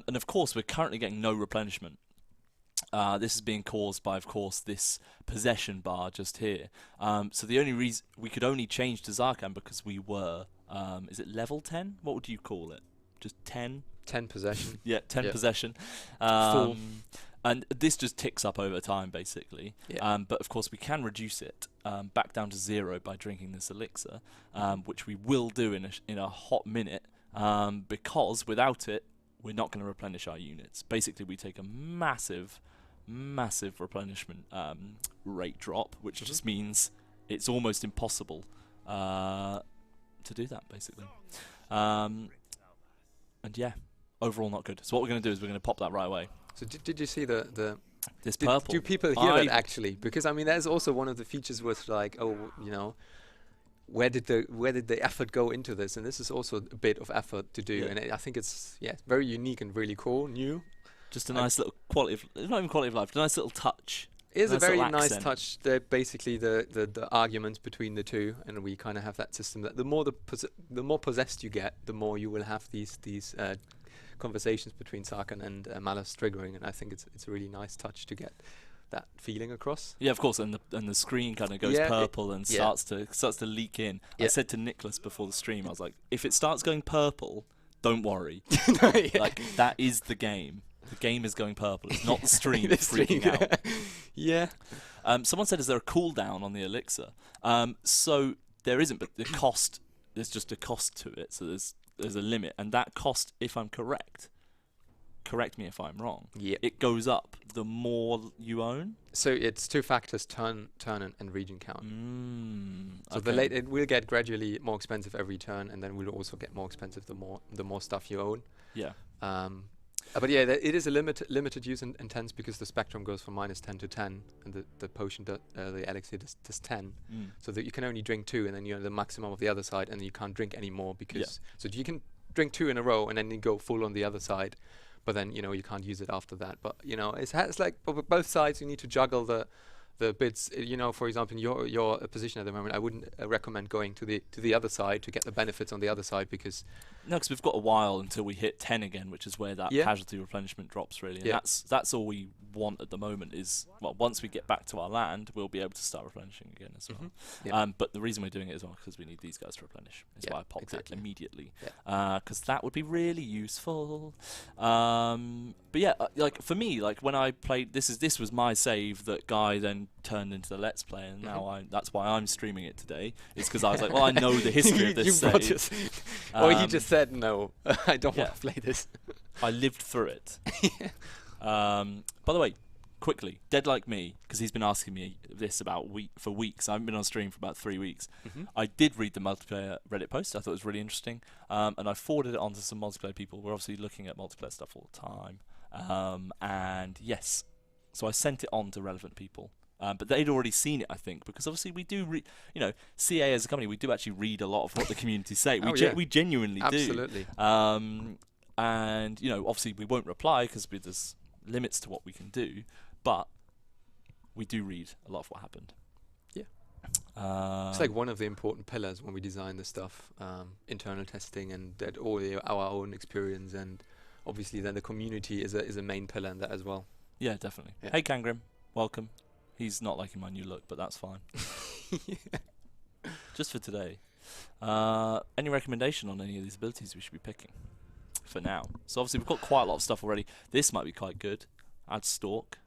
And of course, we're currently getting no replenishment. This is being caused by, of course, this possession bar just here. So the only reason we could only change to Zarkan because we were, is it level 10? What would you call it? Just 10?
10 possession.
Yeah, 10 possession.
Full.
And this just ticks up over time, basically.
Yeah.
But of course, we can reduce it back down to 0 by drinking this elixir, which we will do in a hot minute, because without it, we're not going to replenish our units. Basically, we take a massive replenishment rate drop, which just means it's almost impossible to do that, basically. And yeah, overall not good. So what we're going to do is we're going to pop that right away.
So did you see this
purple?
Do people hear that actually? Because I mean, that's also one of the features was like, oh, you know, where did the effort go into this? And this is also a bit of effort to do, and I think it's very unique and really cool, new.
Just a nice little quality of, not even quality of life, a nice little touch.
It is a very nice
accent.
touch. Basically the arguments between the two, and we kind of have that system that the more possessed you get, the more you will have these conversations between Sarkhan and Malus triggering, and I think it's a really nice touch to get that feeling across.
Yeah, of course, and the screen kind of goes purple and starts to leak in. I said to Nicholas before the stream, I was like, if it starts going purple, don't worry. Like, that is the game. The game is going purple. It's not the stream freaking out.
Yeah.
Someone said, is there a cooldown on the elixir? So there isn't, but the cost, there's just a cost to it. So there's a limit, and that cost, if I'm correct me if I'm wrong, it goes up the more you own.
So it's two factors: turn and region count. So
okay.
it will get gradually more expensive every turn, and then will also get more expensive the more stuff you own.
Yeah.
But yeah, it is a limited use intense because the spectrum goes from -10 to 10, and the potion, the elixir does 10. So that you can only drink 2, and then you're the maximum of the other side, and you can't drink any more because so you can drink 2 in a row, and then you go full on the other side, but then you can't use it after that. But it's like both sides. You need to juggle the bits. For example, in your position at the moment, I wouldn't recommend going to the other side to get the benefits on the other side because
we've got a while until we hit 10 again, which is where that casualty replenishment drops really. And that's all we want at the moment is, well, once we get back to our land, we'll be able to start replenishing again as well. But the reason we're doing it as well because we need these guys to replenish. That's why I popped it immediately, because that would be really useful. But yeah, like for me, like when I played this was my save that Guy then turned into the Let's Play, and now that's why I'm streaming it today. It's because I was like, well, I know the history of this save.
Or he just said, no, I don't
yeah.
want to play this.
I lived through it. By the way, quickly, Dead Like Me, because he's been asking me this for weeks. I haven't been on stream for about 3 weeks. I did read the multiplayer Reddit post. I thought it was really interesting. And I forwarded it on to some multiplayer people. We're obviously looking at multiplayer stuff all the time. And yes, so I sent it on to relevant people. But they'd already seen it, I think, because obviously we do, CA as a company, we do actually read a lot of what the community say. We genuinely do.
Absolutely.
And, obviously we won't reply because there's limits to what we can do, but we do read a lot of what happened.
Yeah. It's like one of the important pillars when we design the stuff, internal testing and that our own experience, and obviously then the community is a main pillar in that as well.
Yeah, definitely.
Yeah.
Hey, Kangrim, welcome. He's not liking my new look, but that's fine. Just for today. Any recommendation on any of these abilities we should be picking for now? So obviously we've got quite a lot of stuff already. This might be quite good. Add Stalk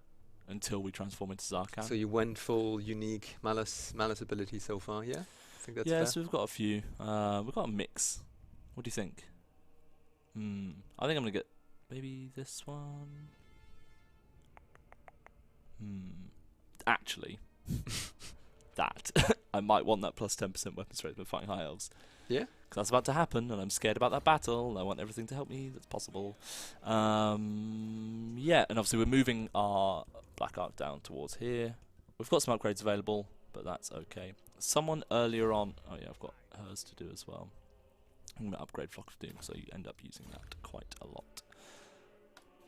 until we transform into Zarkan.
So you went full unique Malus ability so far, yeah? I think that's fair.
So we've got a few. We've got a mix. What do you think? I think I'm going to get maybe this one. Actually, that I might want that plus 10% weapon strength when fighting high elves.
Yeah?
Because that's about to happen, and I'm scared about that battle, and I want everything to help me that's possible. And obviously we're moving our Black Arc down towards here. We've got some upgrades available, but that's okay. Someone earlier on... Oh yeah, I've got hers to do as well. I'm going to upgrade Flock of Doom, so you end up using that quite a lot.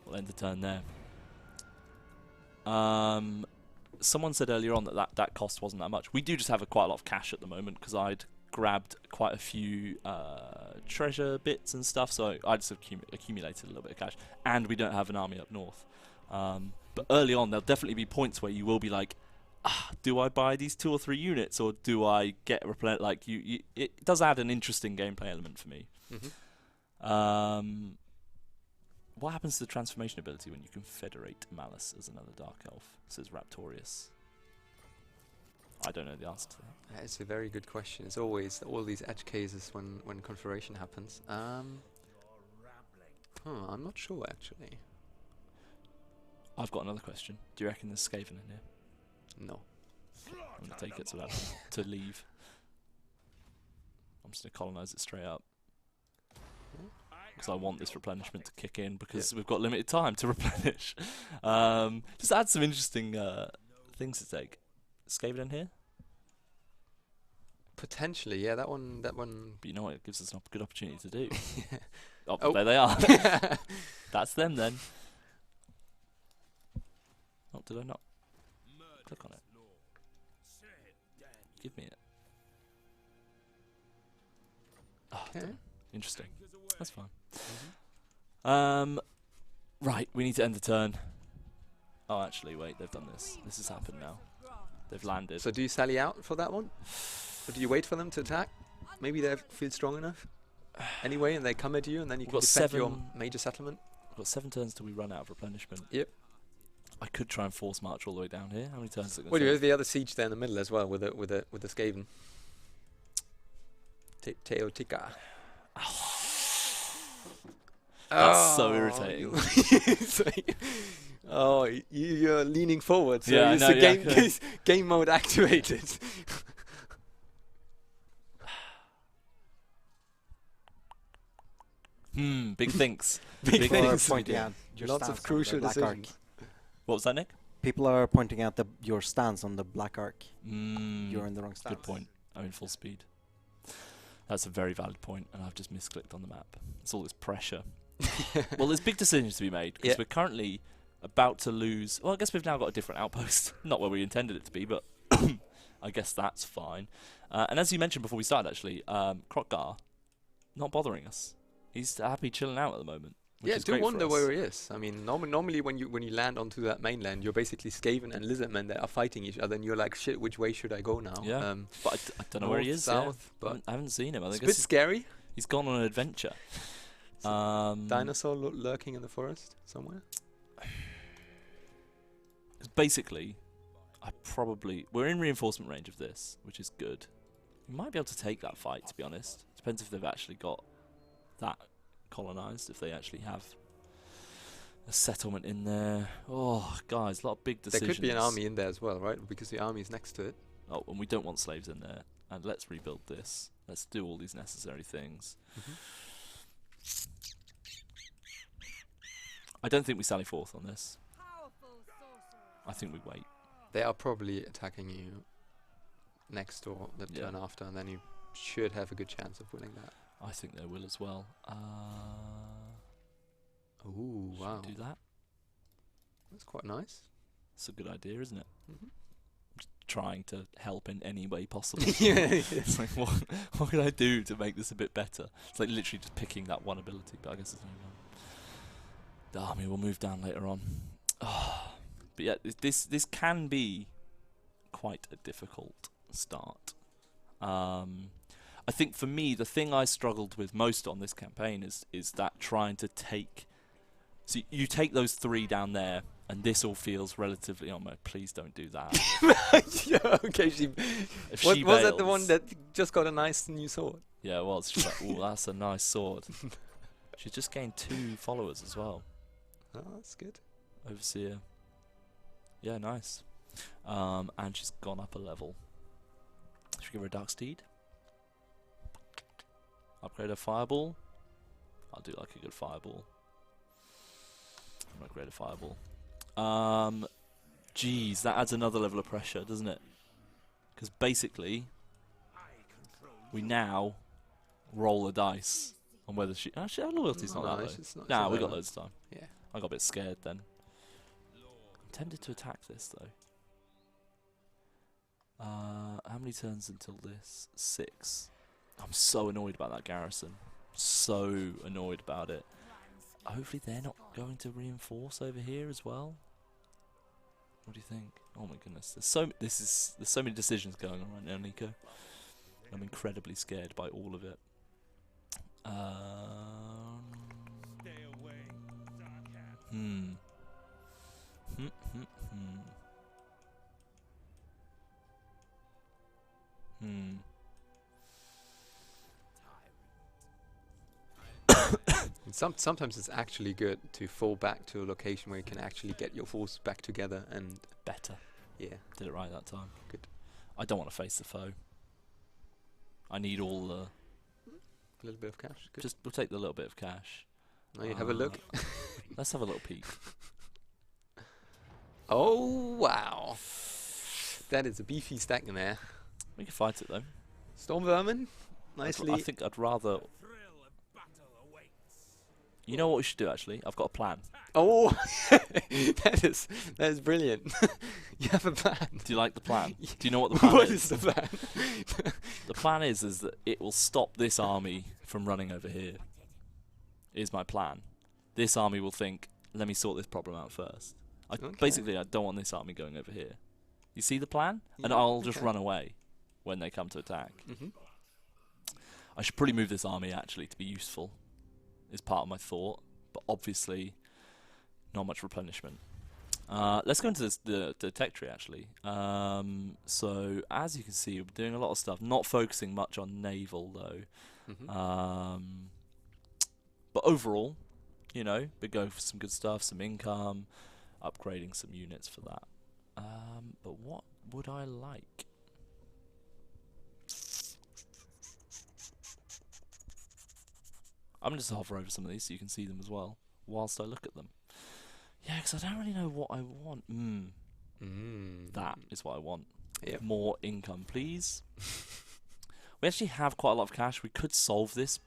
We'll end the turn there. Someone said earlier on that cost wasn't that much. We do just have quite a lot of cash at the moment because I'd grabbed quite a few treasure bits and stuff, so I just accumulated a little bit of cash. And we don't have an army up north. But early on, there'll definitely be points where you will be like, do I buy these 2 or 3 units, or do I get replenished? Like it does add an interesting gameplay element for me. What happens to the transformation ability when you confederate Malus as another Dark Elf? Says Raptorius. I don't know the answer to that.
It's a very good question. It's always all these edge cases when confederation happens. I'm not sure actually.
I've got another question. Do you reckon there's Skaven in here?
No.
I'm going to take it to leave. I'm just going to colonise it straight up. Because I want this replenishment to kick in because we've got limited time to replenish. Just add some interesting things to take. Skaven in here?
Potentially, yeah. That one.
But you know what? It gives us a good opportunity to do.
Oh,
there they are. That's them then. Oh, did I not click on it? Give me it.
Okay.
Interesting. That's fine. Right, we need to end the turn. Oh, actually, wait, they've done this. This has happened now. They've landed.
So do you sally out for that one? Or do you wait for them to attack? Maybe they feel strong enough anyway, and they come at you, and then you can defend your major settlement?
We've got 7 turns till we run out of replenishment.
Yep.
I could try and force march all the way down here. How many turns is it going to
Well, you
take?
have the other siege there in the middle as well with the Skaven. Teotika.
That's so irritating.
You're leaning forward, so
Yeah,
it's
I know,
the game mode activated.
Big thinks.
Big
People are
things.
pointing out your
Lots
stance
of crucial
on the Black Ark.
decisions.
What was that, Nick?
People are pointing out your stance on the Black Ark. You're in the wrong stance.
Good point. I'm in full speed. That's a very valid point, and I've just misclicked on the map. It's all this pressure. Well, there's big decisions to be made because we're currently about to lose. Well, I guess we've now got a different outpost. Not where we intended it to be, but I guess that's fine. And as you mentioned before we started, actually, Krokgar not bothering us. He's happy chilling out at the moment.
Yeah, I do wonder where he is. I mean, normally when you land onto that mainland, you're basically Skaven and Lizardmen that are fighting each other, and you're like, shit, which way should I go now?
Yeah, but I don't know where he is.
South, but
I haven't seen him. I think
it's a bit scary.
He's gone on an adventure.
Dinosaur lurking in the forest somewhere.
Basically, we're in reinforcement range of this, which is good. We might be able to take that fight, to be honest. Depends if they've actually got that colonized, if they actually have a settlement in there. Oh, guys, a lot of big
There
decisions.
could be an army in there as well, right? Because the army is next to it.
Oh, and we don't want slaves in there. And let's rebuild this. Let's do all these necessary things. I don't think we sally forth on this. I think we wait.
They are probably attacking you next or the turn after, and then you should have a good chance of winning that.
I think they will as well.
Ooh,
Should
wow.
we do that?
That's quite nice.
It's a good idea, isn't it?
Mm-hmm.
Just trying to help in any way possible.
Yeah.
It's like, what can I do to make this a bit better? It's like literally just picking that one ability, but I guess there's only one. The army will move down later on. But yeah, this can be quite a difficult start. I think for me, the thing I struggled with most on this campaign is that trying to take... So you take those 3 down there, and this all feels relatively... Oh, my, please don't do that.
Yeah, okay, was that the one that just got a nice new sword?
Yeah, it was. She's like, oh, that's a nice sword. She just gained 2 followers as well.
Oh, that's good.
Overseer. Yeah, nice. And she's gone up a level. Should we give her a Dark Steed? Upgrade her Fireball. I'll do like a good Fireball. Upgrade a Fireball. Geez, that adds another level of pressure, doesn't it? Because basically, we now roll the dice on whether she... Actually, our loyalty's not that low. Nah, we got loads of time.
Yeah.
I got a bit scared then. I'm tempted to attack this, though. How many turns until this? 6. I'm so annoyed about that garrison. So annoyed about it. Hopefully they're not going to reinforce over here as well. What do you think? Oh my goodness, there's so many decisions going on right now, Nico. I'm incredibly scared by all of it.
Sometimes it's actually good to fall back to a location where you can actually get your forces back together and...
Better.
Yeah.
Did it right that time.
Good.
I don't want to face the foe. I need all the...
A little bit of cash. Good.
We'll take the little bit of cash.
Now you have a look.
Let's have a little peek.
Oh, wow. That is a beefy stack in there.
We can fight it though.
Storm Vermin. Nicely.
I think I'd rather... You know what we should do actually? I've got a plan.
Oh, that is brilliant. You have a plan.
Do you like the plan? Do you know what the plan
What
is?
is the plan?
The plan is that it will stop this army from running over here. Is my plan. This army will think, let me sort this problem out first. Basically, I don't want this army going over here. You see the plan? And I'll just run away when they come to attack. I should probably move this army actually to be useful. Is part of my thought, but obviously not much replenishment. Let's go into the tech tree actually. So as you can see, we're doing a lot of stuff, not focusing much on naval though. But overall, you know, we go for some good stuff, some income, upgrading some units for that. But what would I like? I'm just hover over some of these so you can see them as well, whilst I look at them. Yeah, because I don't really know what I want. That is what I want.
Yep.
More income, please. We actually have quite a lot of cash. We could solve this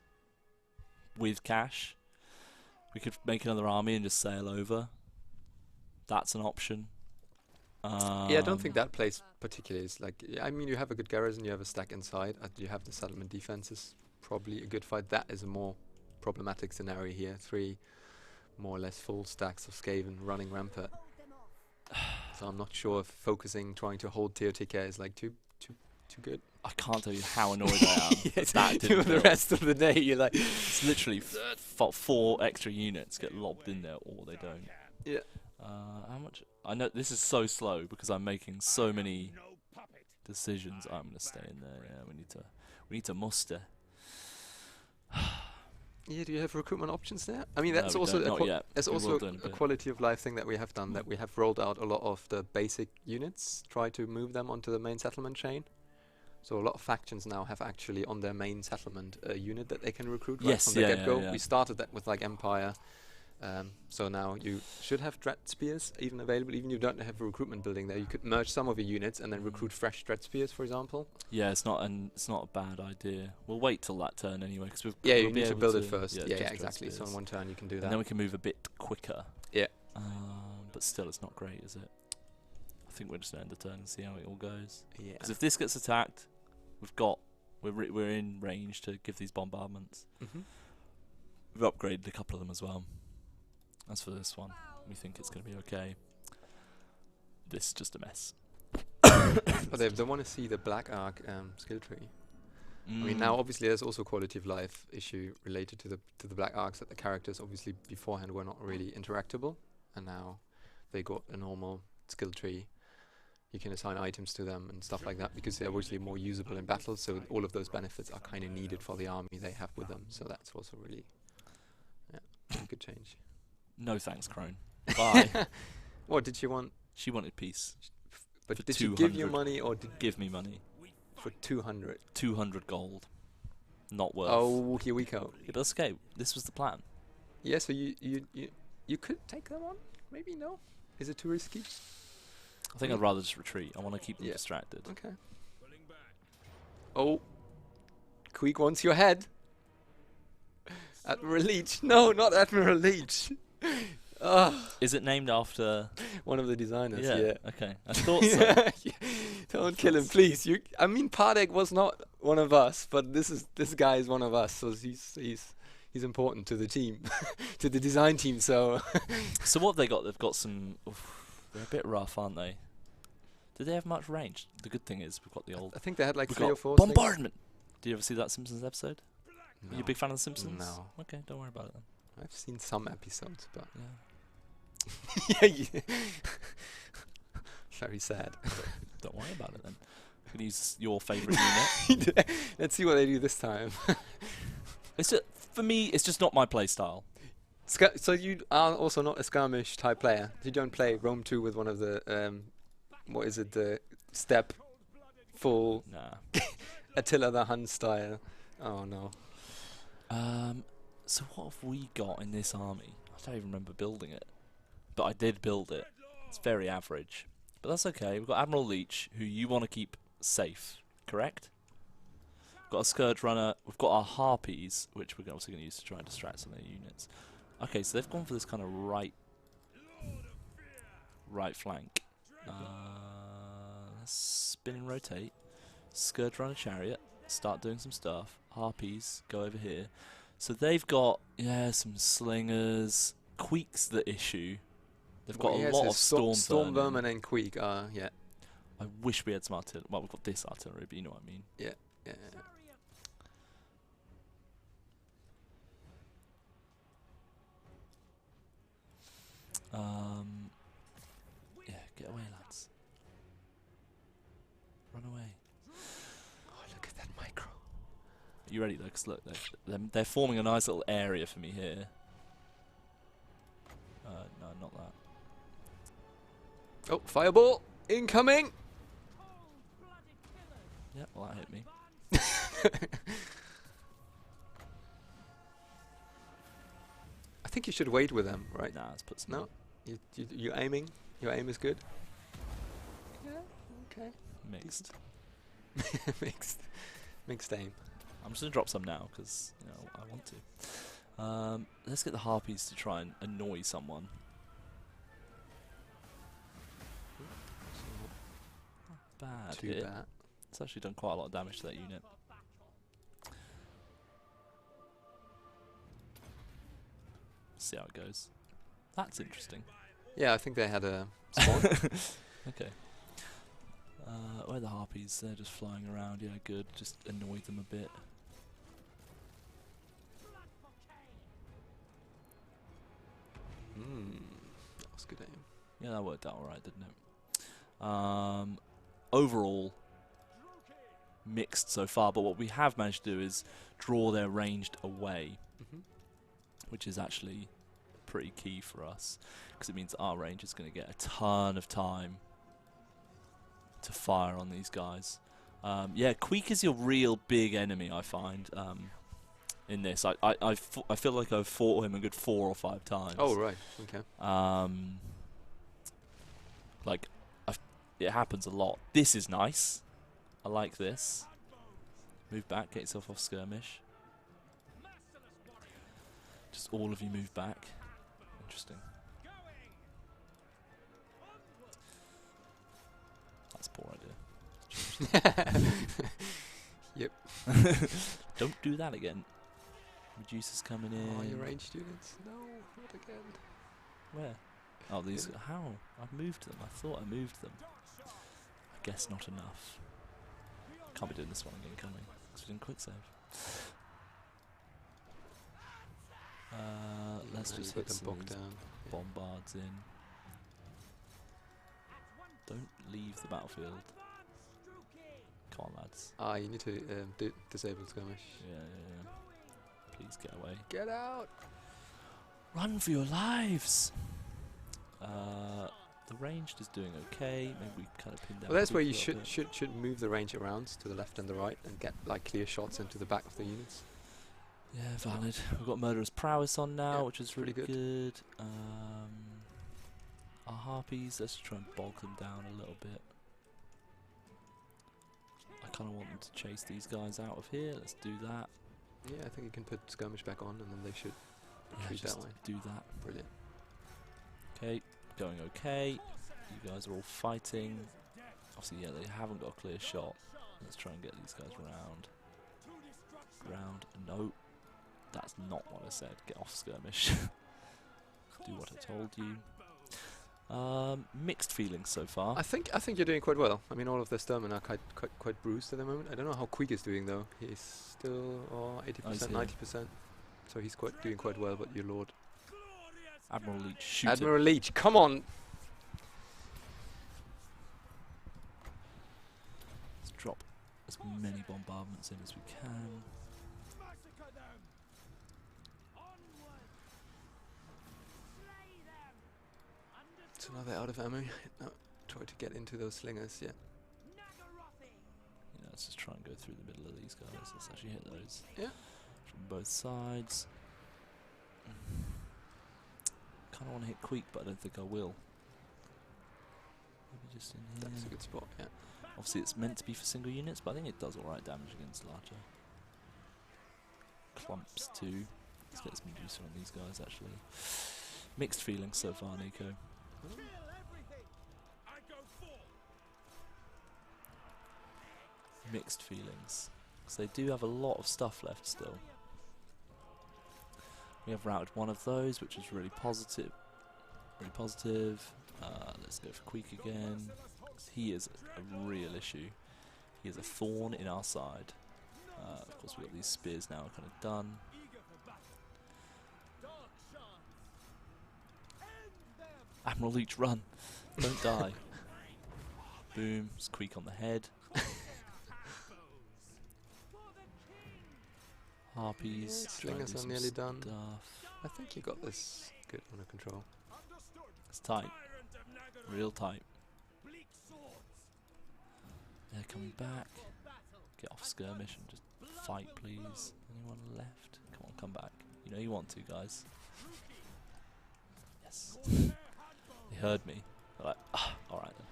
with cash. We could make another army and just sail over. That's an option.
Yeah, I don't think that place particularly is like... I mean, you have a good garrison, you have a stack inside, you have the settlement defenses. Probably a good fight. That is a more problematic scenario here. 3 more or less full stacks of Skaven running rampart. So I'm not sure if focusing, trying to hold Teotihuacan is like too good.
I can't tell you how annoyed I am.
Yes,
that didn't
the rest of the day you're like...
It's literally 4 extra units get lobbed in there, or they don't.
Yeah.
How much? I know this is so slow because I'm making so many decisions. I'm gonna stay in there. Yeah, we need to muster.
Yeah, do you have recruitment options there? I mean,
No,
that's
we
also
don't, not yet.
that's
We
also
will do in a
a
bit.
quality of life thing that we have done. That we have rolled out a lot of the basic units, try to move them onto the main settlement chain. So a lot of factions now have actually on their main settlement a unit that they can recruit right
Yes,
from the
yeah,
get-go.
yeah, yeah.
We started that with like Empire. So now you should have Dread Spears even available, even if you don't have a recruitment building there. You could merge some of your units and then recruit fresh Dread Spears, for example.
Yeah, it's not a bad idea. We'll wait till that turn anyway, because we'll
Yeah,
be
you need to
able
build it first. Yeah,
just
exactly. So in one turn you can do that.
and then we can move a bit quicker.
Yeah.
But still, it's not great, is it? I think we're just gonna end the turn and see how it all goes.
Yeah.
Because if this gets attacked, we're in range to give these bombardments. We've upgraded a couple of them as well. As for this one, we think it's going to be okay. This is just a mess.
But they want to see the Black Ark skill tree. I mean, now obviously there's also quality of life issue related to the Black Arks, that the characters obviously beforehand were not really interactable, and now they got a normal skill tree. You can assign items to them and stuff like that because they're obviously more usable in battle. So all of those benefits are kind of needed for the army they have with them. So that's also really a good change.
No thanks, Crone. Bye.
What did you want?
She wanted peace.
But
For
did she give you
200.
money or did
Give me money.
for 200?
200 gold. Not worth.
Oh, here we go.
Yeah, but that's okay. This was the plan.
Yeah, so you could take them on? Maybe no? Is it too risky?
I think I'd rather just retreat. I want to keep them
Yeah.
distracted.
Okay. Oh. Queek wants your head. Admiral Leech. No, not Admiral Leech.
Is it named after?
One of the designers,
Yeah.
yeah.
Okay. I thought so.
Don't kill him, please. I mean, Pardek was not one of us, but this guy is one of us, so he's important to the team, to the design team. So.
So what have they got? They've got some. They're a bit rough, aren't they? Do they have much range? The good thing is we've got the old.
I think they had like
we've
3
got
or 4
bombardment. Do you ever see that Simpsons episode?
No.
Are you a big fan of the Simpsons?
No.
Okay, don't worry about it then.
I've seen some episodes, but
Yeah.
yeah. Very sad.
Don't worry about it then. You can use your favourite unit.
Let's see what they do this time.
For me, it's just not my play style.
So you are also not a skirmish type player. You don't play Rome 2 with one of the what is it, the step full
Nah.
Attila the Hun style. Oh no.
So what have we got in this army? I don't even remember building it, but I did build it. It's very average, but that's okay. We've got Admiral Leech, who you want to keep safe, correct? We've got a Scourge Runner. We've got our Harpies, which we're also going to use to try and distract some of their units. Okay, so they've gone for this kind of right flank. Let's spin and rotate. Scourge Runner Chariot. Start doing some stuff. Harpies go over here. So they've got some slingers. Queek's the issue. They've got a lot of
Storm Vermin and Queek. Yeah.
I wish we had some artillery. Well, we've got this artillery, but you know what I mean.
Yeah.
Yeah, get away, lads. Run away.
Oh, look at that micro.
You ready though? 'Cause look, they're forming a nice little area for me here. No, not that.
Oh, fireball incoming.
Yeah, well that hit me.
I think you should wait with them, right?
Nah, let's put some.
No? You aiming? Your aim is good? Yeah, okay.
Mixed.
Mixed aim.
I'm just gonna drop some now because I want to. Let's get the Harpies to try and annoy someone. Bad
Too
hit.
bad.
It's actually done quite a lot of damage to that unit. See how it goes. That's interesting.
Yeah, I think they had a spawn.
Okay. Where are the Harpies? They're just flying around. Yeah, good. Just annoy them a bit.
That was good aim.
Yeah, that worked out alright, didn't it? Overall, mixed so far, but what we have managed to do is draw their ranged away. which is actually pretty key for us, because it means our range is going to get a ton of time to fire on these guys. Yeah, Queek is your real big enemy, I find, in this. I feel like I've fought him a good 4 or 5 times.
Oh, right. Okay.
Like, it happens a lot. This is nice. I like this. Move back, get yourself off skirmish. Just all of you move back. Interesting. That's a poor idea.
Yep.
Don't do that again. Reducers coming in.
Oh, your range students? No, not again.
Where? Oh, these. How? I've moved them. I thought I moved them. I guess not enough. Can't be doing this one again, can we? Because we didn't quick save. Let's just hit some of these
down.
bombards in. Don't leave the battlefield. Come on, lads.
Ah, you need to disable skirmish.
Yeah. Please get away.
Get out!
Run for your lives! The ranged is doing okay. Maybe we kind of pin down.
Well, that's where
Queek
you
a little bit.
should move the range around to the left and the right and get like clear shots into the back of the units.
Yeah, valid. We've got Murderous Prowess on now,
Yeah,
which is really
pretty
good. Our Harpies, let's try and bog them down a little bit. I kind of want them to chase these guys out of here. Let's do that.
Yeah, I think you can put skirmish back on and then they should retreat
just
that way.
do that.
Brilliant.
Okay, going okay. You guys are all fighting. Obviously, yeah, they haven't got a clear shot. Let's try and get these guys round. Round. No. That's not what I said. Get off skirmish. Do what I told you. Mixed feelings so far.
I think you're doing quite well. I mean, all of the Sturmen are quite bruised at the moment. I don't know how Queek is doing though. He's still 80%, 90%. So he's doing quite well. But your lord,
Admiral Leech, shoot him.
Admiral Leech, come on!
Let's drop as many bombardments in as we can.
So now they're out of ammo. No, try to get into those slingers. Yeah.
Yeah, let's just try and go through the middle of these guys. Let's actually hit those.
Yeah.
From both sides. Kind of want to hit Queek, but I don't think I will. Maybe just in here.
That's a good spot. Yeah.
Obviously, it's meant to be for single units, but I think it does alright damage against larger clumps too. Let's get some Medusa on these guys. Actually, mixed feelings so far, Nico. Mixed feelings, because they do have a lot of stuff left still. We have routed one of those, which is really positive. Really positive. Let's go for Queek again. He is a real issue. He is a thorn in our side. Of course, we've got these spears now kind of done. Admiral Leech, run! Don't die. Boom, squeak on the head. Harpies,
Slingers
try and do
are nearly
some
done.
stuff.
I think you got this good under control.
It's tight. Real tight. They're coming back. Get off skirmish and just fight, please. Anyone left? Come on, come back. You know you want to, guys. Yes. They heard me. They're like, ah, alright then.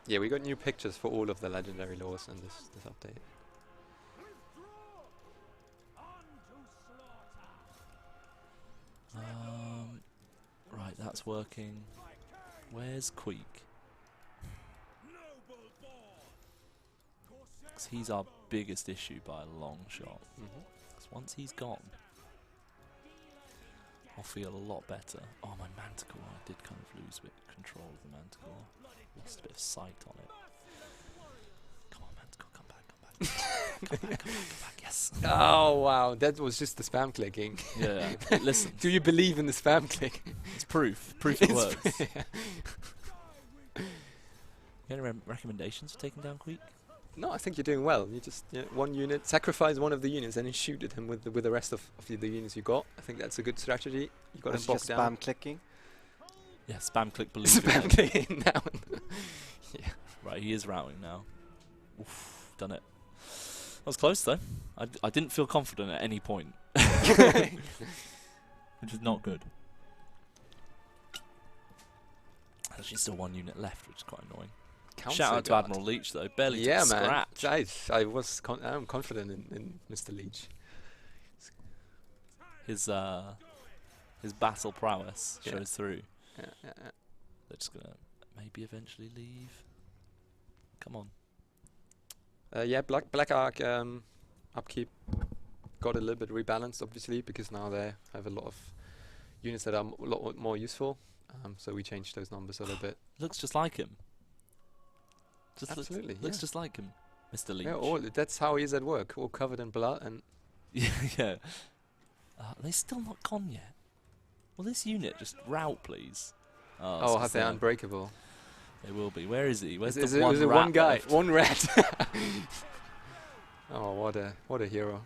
Yeah, we got new pictures for all of the legendary laws in this update.
Right, that's working. Where's Queek? Because he's our biggest issue by a long shot. Because once he's gone, I'll feel a lot better. Oh, my Manticore. I did kind of lose a bit of control of the Manticore. Lost a bit of sight on it. Come on, Manticore, come back, come back. Come back, come back, yes.
Oh wow, that was just the spam clicking.
Yeah, listen.
Do you believe in the spam click?
It's proof. Proof it works. Any recommendations for taking down Queek?
No, I think you're doing well. You just one unit, sacrifice one of the units, and then shoot at him with the rest of the units you got. I think that's a good strategy. You got him boxed down.
Spam clicking.
Yeah, spam click believe.
Spam clicking now. Yeah.
Right, he is routing now. Oof, done it. That was close though. I didn't feel confident at any point. Which is not good. Actually, still one unit left, which is quite annoying. Shout out to Admiral Leach though, barely took a scratch.
I'm confident in Mr. Leach.
His battle prowess shows through.
Yeah.
They're just gonna maybe eventually leave. Come on.
Black Ark upkeep got a little bit rebalanced, obviously, because now they have a lot of units that are a lot more useful. So we changed those numbers a little bit.
Looks just like him.
Absolutely,
looks just like him, Mr. Leach.
Yeah, that's how he is at work, all covered in blood and.
Yeah. They're still not gone yet. Will this unit just route, please?
Oh, have they unbreakable?
They will be. Where is he? Where's
is
the one
it
rat
one guy?
left?
One rat. Oh, what a hero!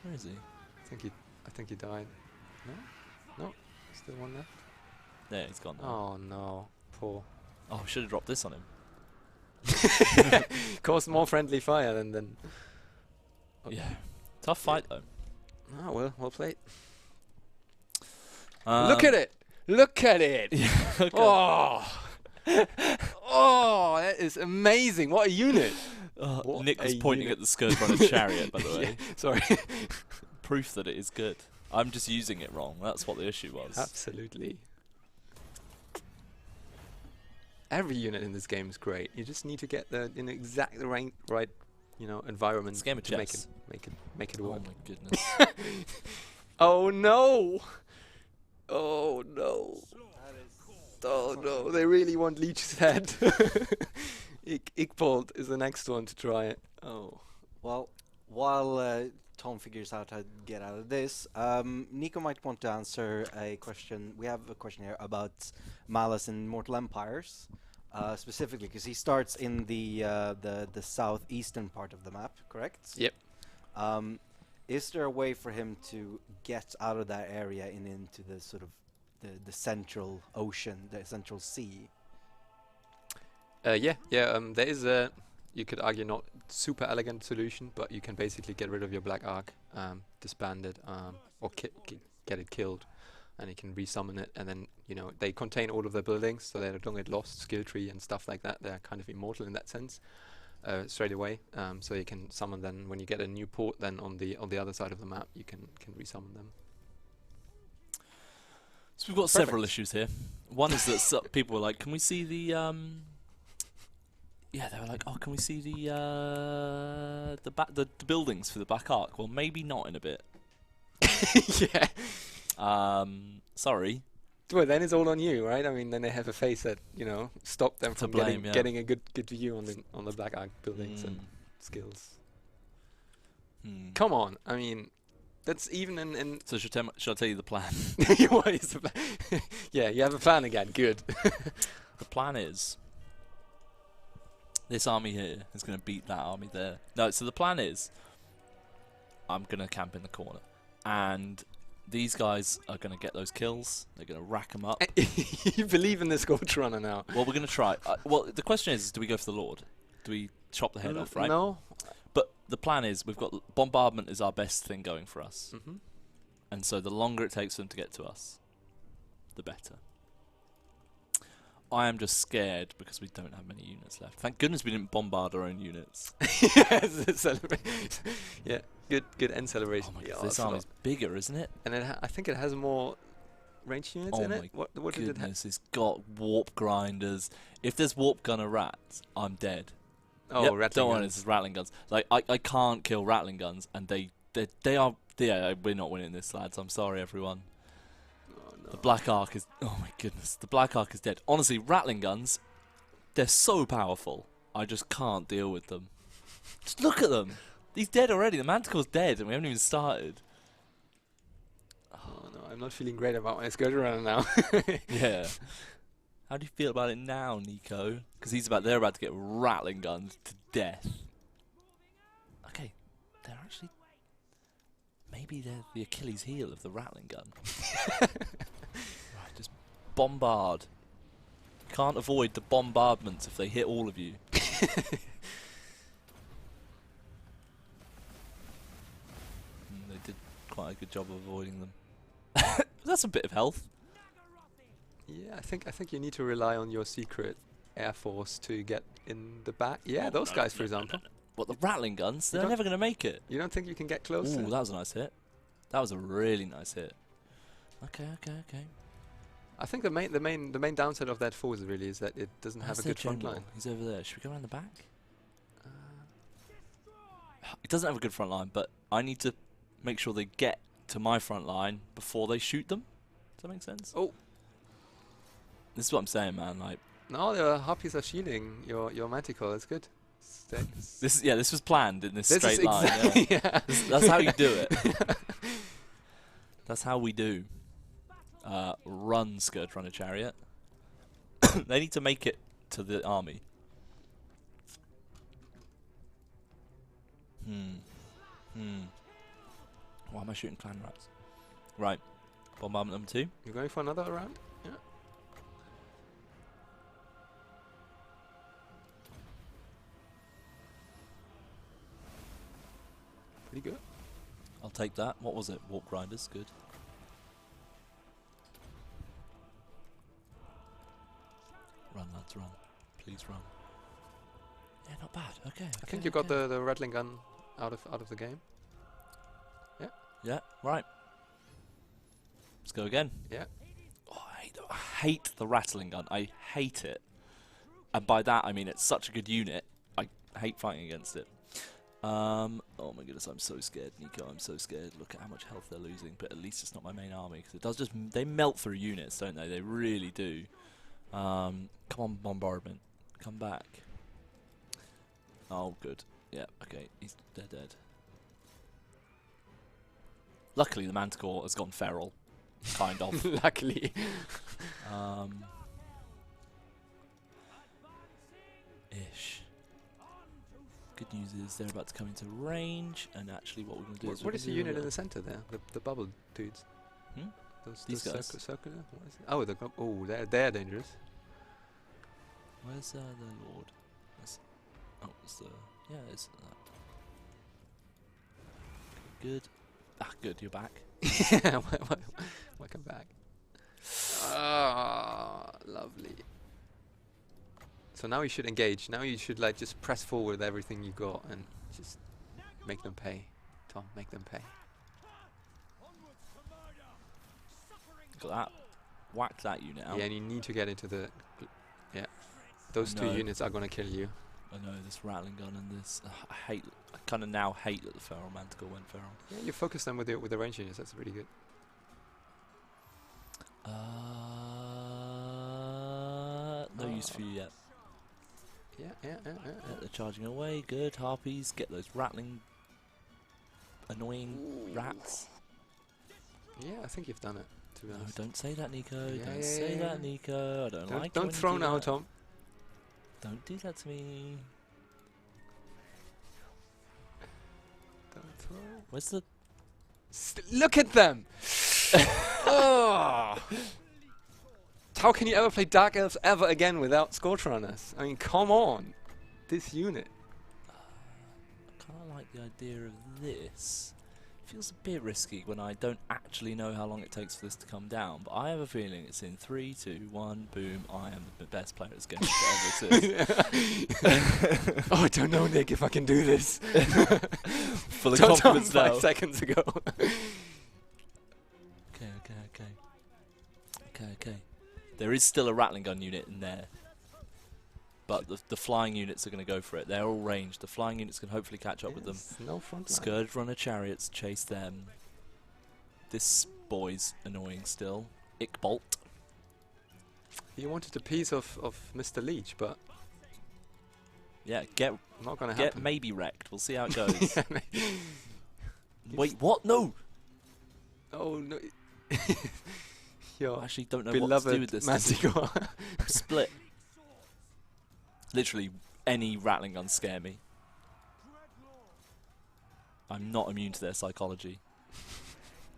Where is he?
I think he died. No, still one left.
There, he's gone now.
Oh no, poor.
Oh, should have dropped this on him.
Caused more friendly fire than.
Okay. Yeah, tough fight though.
Oh well played. Look at it! Look at it!
Okay.
Oh, that is amazing! What a unit!
Nick was pointing at the skirt on a chariot, by the way.
Yeah, sorry.
Proof that it is good. I'm just using it wrong. That's what the issue was.
Absolutely. Every unit in this game is great. You just need to get the exact right, environment
It's a game of
to
chess.
make it work.
Oh my goodness.
Oh no! Oh no! Oh no! They really want Leech's head. Ickbold is the next one to try it. Oh.
Well, while Tom figures out how to get out of this, Nico might want to answer a question. We have a question here about Malus in Mortal Empires, specifically because he starts in the southeastern part of the map, correct?
Yep.
Is there a way for him to get out of that area and into the sort of the central ocean, the central sea?
There is a, you could argue, not super elegant solution, but you can basically get rid of your Black Ark, disband it, or get it killed, and you can resummon it, and then, they contain all of the buildings, so they don't get lost, skill tree and stuff like that. They're kind of immortal in that sense, straight away. So you can summon them when you get a new port, then on the other side of the map, you can resummon them.
So we've got several issues here. One is that people were like, can we see the they were like, oh, can we see the buildings for the Black Ark? Well, maybe not in a bit.
Yeah.
Sorry.
Well, then it's all on you, right? I mean, then they have a face that stop them from getting a good view on the Black Ark buildings and skills. Come on, I mean, that's even in.
So should I tell you the plan?
What is the plan? Yeah, you have a plan again. Good.
The plan is, this army here is going to beat that army there. No, so the plan is, I'm going to camp in the corner, and these guys are going to get those kills. They're going to rack them up.
You believe in the Scorch Runner now?
Well, we're going to try. Well, the question is, do we go for the Lord? Do we chop the head off, right?
No.
But the plan is, we've got bombardment is our best thing going for us.
Mm-hmm.
And so the longer it takes them to get to us, the better. I am just scared because we don't have many units left. Thank goodness we didn't bombard our own units.
Yes, yeah, good end celebration.
Oh my god, this army's bigger, isn't it?
And I think it has more range units in it. What did it have?
It's got warp grinders. If there's warp gunner rats, I'm dead.
Oh,
yep,
rattling
don't worry,
guns.
this is rattling guns. Like I can't kill rattling guns, and they are. Yeah, we're not winning this, lads. I'm sorry, everyone.
Oh, no.
The Black Ark is... Oh my goodness. The Black Ark is dead. Honestly, rattling guns, they're so powerful. I just can't deal with them. Just look at them. He's dead already. The Manticore's dead and we haven't even started.
Oh no, I'm not feeling great about my Scourge Runner now.
Yeah. How do you feel about it now, Nico? Because they're about to get rattling guns to death. they're actually... Maybe they're the Achilles heel of the rattling gun. Right, just bombard. Can't avoid the bombardments if they hit all of you. They did quite a good job of avoiding them. That's a bit of health.
Yeah, I think you need to rely on your secret air force to get in the back. Yeah, those guys, for example.
What, the rattling guns? They're never going to make it.
You don't think you can get close?
Ooh, that was a nice hit. That was a really nice hit. Okay.
I think the main downside of that force really is that it doesn't have a good front line.
He's over there. Should we go around the back? It doesn't have a good front line, but I need to make sure they get to my front line before they shoot them. Does that make sense?
Oh.
This is what I'm saying, man. Like,
no, the harpies are shielding your manticore. That's good.
This was planned in this straight line.
Exactly yeah.
That's how you do it. That's how we do. Run, Scourge Runner Chariot. They need to make it to the army. Why am I shooting clan rats? Right. Bombardment number 2.
You're going for another round? Yeah. Pretty good.
I'll take that. What was it? Warp grinders. Good. Run, lads, run. Please run. Yeah, not bad. Okay.
I think you got the rattling gun out of the game. Yeah.
Yeah. Right. Let's go again.
Yeah.
Oh, I hate the rattling gun. I hate it. And by that I mean it's such a good unit. I hate fighting against it. Oh my goodness, I'm so scared, Nico. I'm so scared. Look at how much health they're losing. But at least it's not my main army, because it does just they melt through units, don't they? They really do. Come on, bombardment. Come back. Oh, good. Yeah, okay. They're dead. Luckily, the Manticore has gone feral. Kind of.
Luckily.
Ish. Good news is they're about to come into range, and actually what we're going to do is...
What is the unit in the center there? The bubble dudes?
These guys.
Circular? What is it? Oh, they're dangerous.
Where's the Lord? It's the... Yeah, it's that. Good. Ah, good, you're back.
Yeah, welcome back. Ah, lovely. So now you should engage. Now you should like just press forward with everything you got and just make them pay. Tom, make them pay.
Look at that. Whack that unit out.
Yeah, and you need to get into the... Yeah. Those two units are going to kill you.
I know, this rattling gun and this... I kind of now hate that the Feral Manticore went feral.
Yeah, you focus them with the range units. That's really good.
No use for you yet.
Yeah.
They're charging away. Good. Harpies. Get those rattling... annoying rats.
Yeah, I think you've done it, to be honest.
No, don't say that, Nico. Don't say that, Nico. I don't like it.
Don't throw now, Tom.
Don't do that to me.
Don't throw.
Where's the...
Look at them! Oh. How can you ever play Dark Elves ever again without Scorch Runners? I mean, come on. This unit.
I kind of like the idea of this. Feels a bit risky when I don't actually know how long it takes for this to come down, but I have a feeling it's in 3, 2, 1, boom, I am the best player at this game ever exists.
Oh, I don't know, Nick, if I can do this.
For the confidence now.
5 seconds ago.
Okay. There is still a rattling gun unit in there, but the flying units are going to go for it. They're all ranged. The flying units can hopefully catch up with them.
No front line.
Scourge Runner Chariots chase them. This boy's annoying still. Ickbolt.
He wanted a piece of Mr. Leech, but
Yeah,
not going to happen.
maybe wrecked. We'll see how it goes. Wait, what? No!
Oh, no.
I actually don't know
Beloved
what to do with this.
Manticore.
Split. Literally, any rattling guns scare me. I'm not immune to their psychology.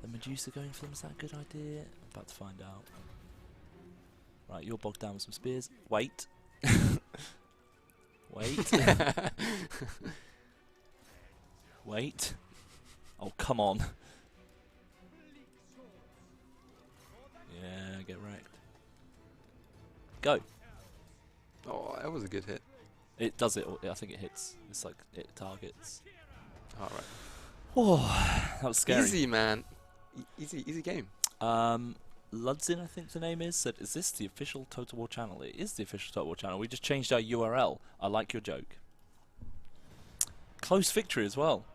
The Medusa going for them, is that a good idea? I'm about to find out. Right, you're bogged down with some spears. Wait. Wait. Wait. Oh, come on. Yeah, get wrecked. Go.
Oh, that was a good hit.
It does it. I think it hits. It's like it targets.
All right.
Oh, that was scary.
Easy, man. Easy game.
Ludzin, I think the name is, said, is this the official Total War channel? It is the official Total War channel. We just changed our URL. I like your joke. Close victory as well.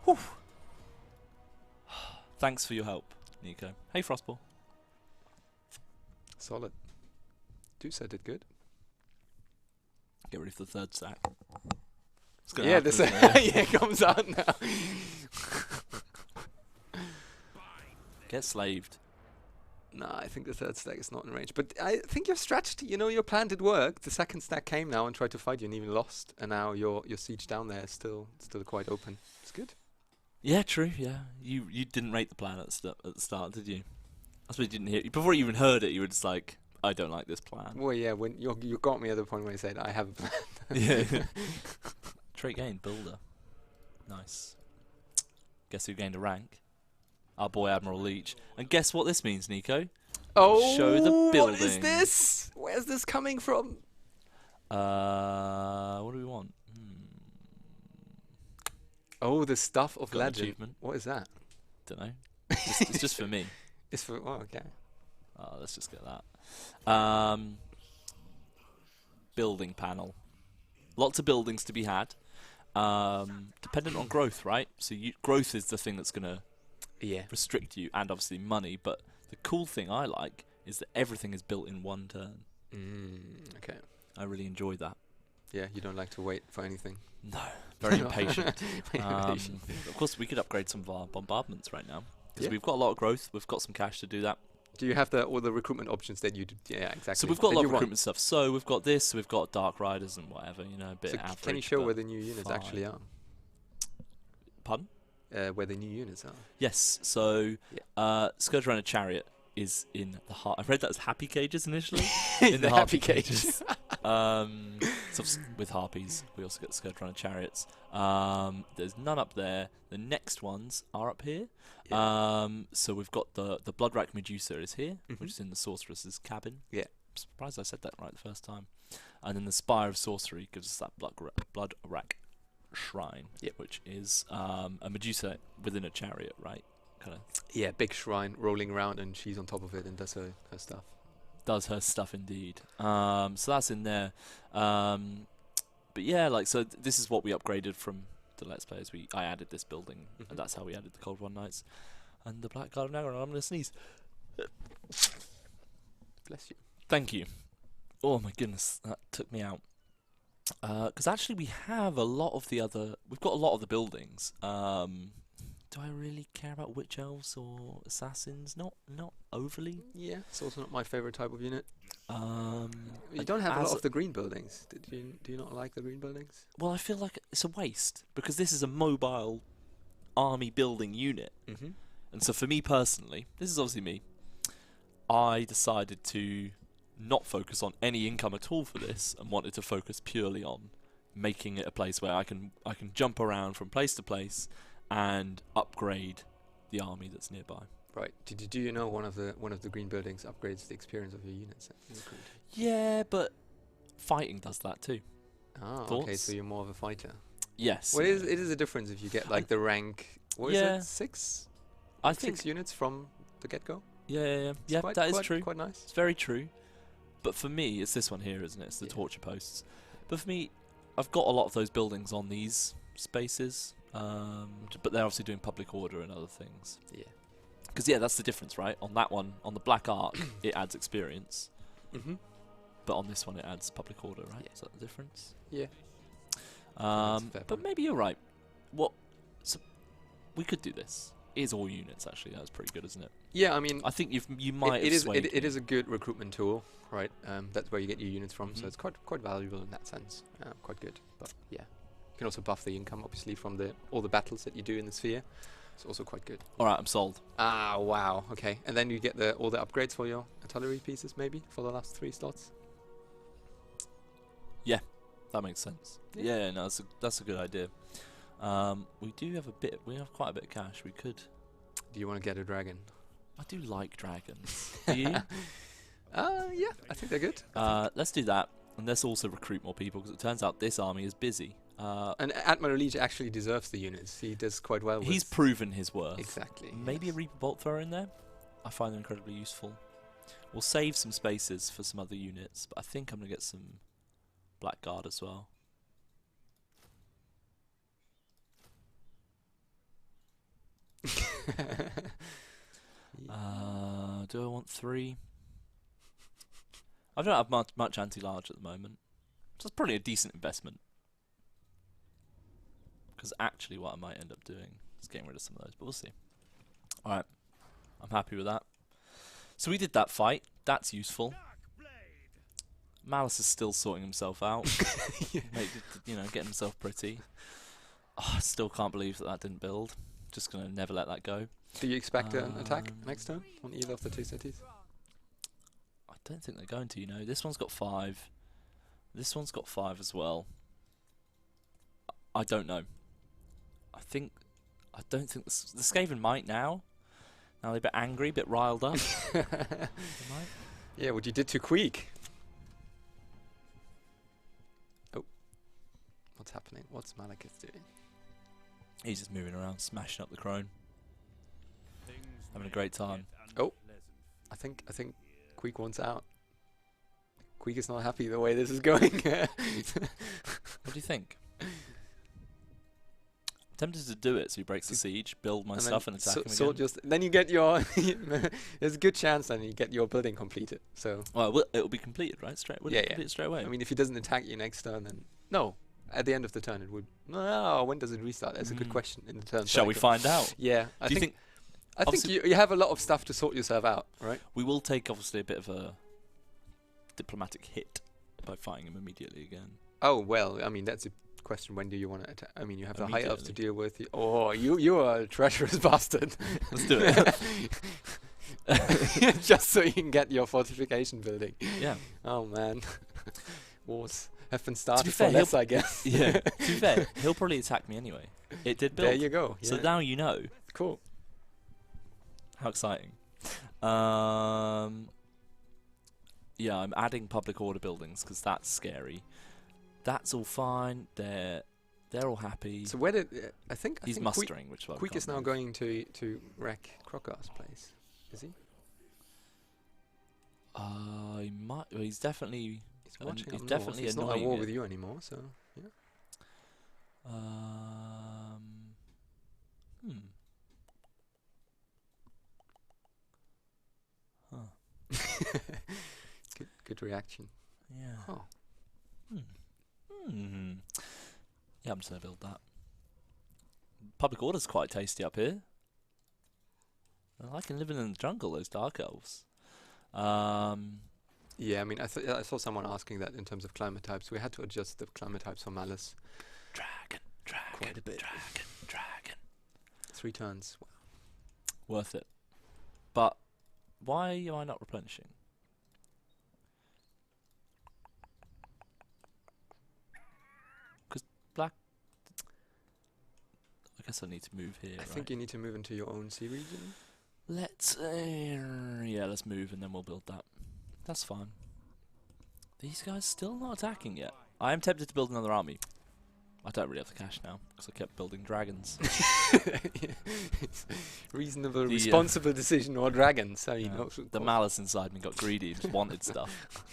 Whew. Thanks for your help, Nico. Hey, Frostball.
Solid. Dusa did good.
Get ready for the third stack.
Yeah, this yeah, it comes out now.
Get slaved.
Nah, I think the third stack is not in range. But I think your strategy, you know, your plan did work. The second stack came now and tried to fight you and even lost. And now your siege down there is still quite open. It's good.
Yeah, true. Yeah, you didn't rate the plan at the start, did you? I suppose you didn't hear. Before you even heard it, you were just like, I don't like this plan.
Well, yeah, when you got me at the point where you said I have a plan.
Yeah. Trait gained, builder. Nice. Guess who gained a rank? Our boy Admiral Leech. And guess what this means, Nico?
Oh,
show the building.
What is this? Where's this coming from?
What do we want?
Oh, the stuff of
Got an
legend.
achievement.
What is that?
Don't know. It's just for me.
It's for okay.
Let's just get that. Building panel. Lots of buildings to be had. Dependent on growth, right? So growth is the thing that's going to restrict you, and obviously money. But the cool thing I like is that everything is built in one turn.
Okay.
I really enjoy that.
Yeah, you don't like to wait for anything.
No, very impatient. Of course, we could upgrade some of our bombardments right now because we've got a lot of growth. We've got some cash to do that.
Do you have all the recruitment options that you do? Yeah, exactly.
So we've got a lot of recruitment stuff. So we've got this, we've got Dark Riders and whatever, you know, a bit
so
average.
Can you show where the new units actually are?
Pardon?
Where the new units are.
Yes. So Scourge Runner Chariot is in the heart. I read that as Happy Cages initially.
In the Happy Cages.
So with Harpies, we also get Scourge Runner Chariots. There's none up there. The next ones are up here. Yeah. So we've got the Bloodrack Medusa is here, which is in the Sorceress's cabin. Yeah. I'm surprised I said that right the first time. And then the Spire of Sorcery gives us that Bloodrack Shrine, which is a Medusa within a chariot, right? Kind of.
Yeah, big shrine rolling around, and she's on top of it and does her stuff. Does her stuff
indeed. So that's in there. But yeah, like so. This is what we upgraded from the Let's Players. I added this building, and that's how we added the Cold One Knights and the Black Guard of Nagaron. I'm gonna sneeze.
Bless you.
Thank you. Oh my goodness, that took me out. Because actually, we have a lot of the other. We've got a lot of the buildings. Do I really care about Witch Elves or Assassins? Not overly.
Yeah, it's also not my favorite type of unit. You
don't
don't have a lot of the green buildings. Do you not like the green buildings?
Well, I feel like it's a waste because this is a mobile army building unit. And so for me personally, this is obviously me, I decided to not focus on any income at all for this and wanted to focus purely on making it a place where I can jump around from place to place and upgrade the army that's nearby.
Right. Do you know one of the green buildings upgrades the experience of your units?
Yeah, but fighting does that too.
Ah,
Thoughts?
okay. So you're more of a fighter.
Yes.
Well, it is a difference if you get like the rank. What is it? 6?
I think
6 units from the get-go.
Yeah. That is true.
Quite nice.
It's very true. But for me, it's this one here, isn't it? It's the torture posts. But for me, I've got a lot of those buildings on these spaces. But they're obviously doing public order and other things. Yeah. Because that's the difference, right? On that one, on the Black Ark, it adds experience. But on this one, it adds public order, right? Is that the difference?
Yeah.
But maybe you're right. So we could do this. It is all units, actually. That's pretty good, isn't it?
Yeah, I mean,
I think you might. It
is a good recruitment tool, right? That's where you get your units from, so it's quite valuable in that sense. Quite good, but yeah. You can also buff the income, obviously, from all the battles that you do in the sphere. It's also quite good.
All right, I'm sold.
Ah, wow. Okay, and then you get all the upgrades for your artillery pieces, maybe for the last 3 slots.
Yeah, that makes sense.
Yeah.
Yeah, no, that's a good idea. We do have we have quite a bit of cash. We could.
Do you want to get a dragon?
I do like dragons. Do you?
Yeah, I think they're good.
Let's do that, and let's also recruit more people because it turns out this army is busy.
And Admiral Leach actually deserves the units. He does quite well.
He's proven his worth.
Exactly.
Maybe
yes.
a Reaper Bolt Thrower in there. I find them incredibly useful. We'll save some spaces for some other units, but I think I'm gonna get some Blackguard as well. Do I want 3? I don't have much anti-large at the moment. So it's probably a decent investment. Because actually what I might end up doing is getting rid of some of those, but we'll see. Alright, I'm happy with that. So we did that fight. That's useful. Malus is still sorting himself out. Getting himself pretty. Oh, I still can't believe that didn't build. Just going to never let that go.
Do you expect an attack next turn on either of the 2 cities?
I don't think they're going to, This one's got 5. This one's got 5 as well. I don't know. I don't think the Skaven might now. Now they're a bit angry, a bit riled up. They might.
Yeah, what you did to Queek. Oh. What's happening? What's Malekith doing?
He's just moving around, smashing up the crone. Having a great time.
Oh. I think Queek wants out. Queek is not happy the way this is going.
What do you think? I'm tempted to do it so he breaks the siege, build my stuff and attack him again.
Then you get your... there's a good chance then you get your building completed. So.
Well, it'll be completed, right? Completed straight away?
I mean, if he doesn't attack you next turn, then... No. At the end of the turn, it would... No, when does it restart? That's a good question in the turn.
Shall we find out?
Yeah.
I think
you have a lot of stuff to sort yourself out, right?
We will take, obviously, a bit of a diplomatic hit by fighting him immediately again.
Oh, well, I mean, that's a question. When do you want to attack? I mean, you have the high elves to deal with. You are a treacherous bastard.
Let's do it.
Just so you can get your fortification building.
Yeah.
Oh, man. Wars have been started
fair,
for less, I guess.
Yeah. To be fair, he'll probably attack me anyway. It did build.
There you go. Yeah.
So now you know.
Cool.
How exciting. Yeah, I'm adding public order buildings because that's scary. That's all fine. They're all happy.
So where did I think
he's mustering, which
Queek is now going to wreck Krokar's place. Is he?
He might. Well, he's definitely.
He's definitely not at war with you anymore. So yeah.
Huh.
Good reaction.
Yeah.
Oh.
Yeah, I'm just gonna build that. Public order's quite tasty up here. I like living in the jungle, those dark elves.
Yeah, I mean, I saw someone asking that in terms of climate types. We had to adjust the climate types for Malus. Quite a bit.
Dragon.
3 turns. Wow.
Worth it. But why am I not replenishing? Because black... I guess I need to move here,
I think you need to move into your own sea region.
Let's move and then we'll build that. That's fine. These guys still not attacking yet. I am tempted to build another army. I don't really have the cash now because I kept building dragons.
Reasonable, responsible decision or dragons. I mean,
the malice inside me got greedy, just wanted stuff.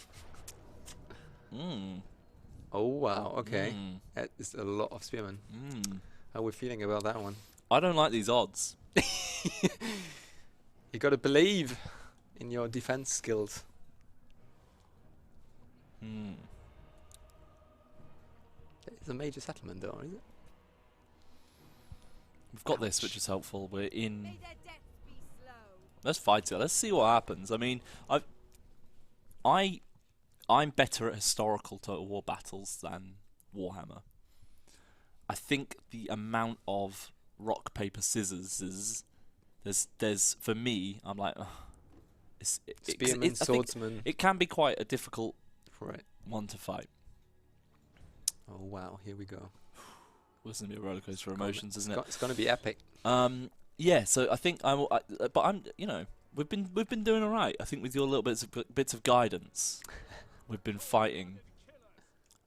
Oh wow, okay. That is a lot of spearmen. How are we feeling about that one?
I don't like these odds.
You gotta believe in your defense skills. It's a major settlement though, is it?
We've got this, which is helpful. We're in... Let's fight it. Let's see what happens. I mean, I'm better at historical Total War battles than Warhammer. I think the amount of rock paper scissors there's for me, I'm like,
Spearman,
I think
swordsman.
it can be quite a difficult
Right.
one to fight.
Oh wow, here we go.
Well, it's gonna be a roller coaster of emotions, isn't it?
It's gonna be epic.
Yeah. So I think but I'm, we've been doing all right. I think with your little bits of guidance, we've been fighting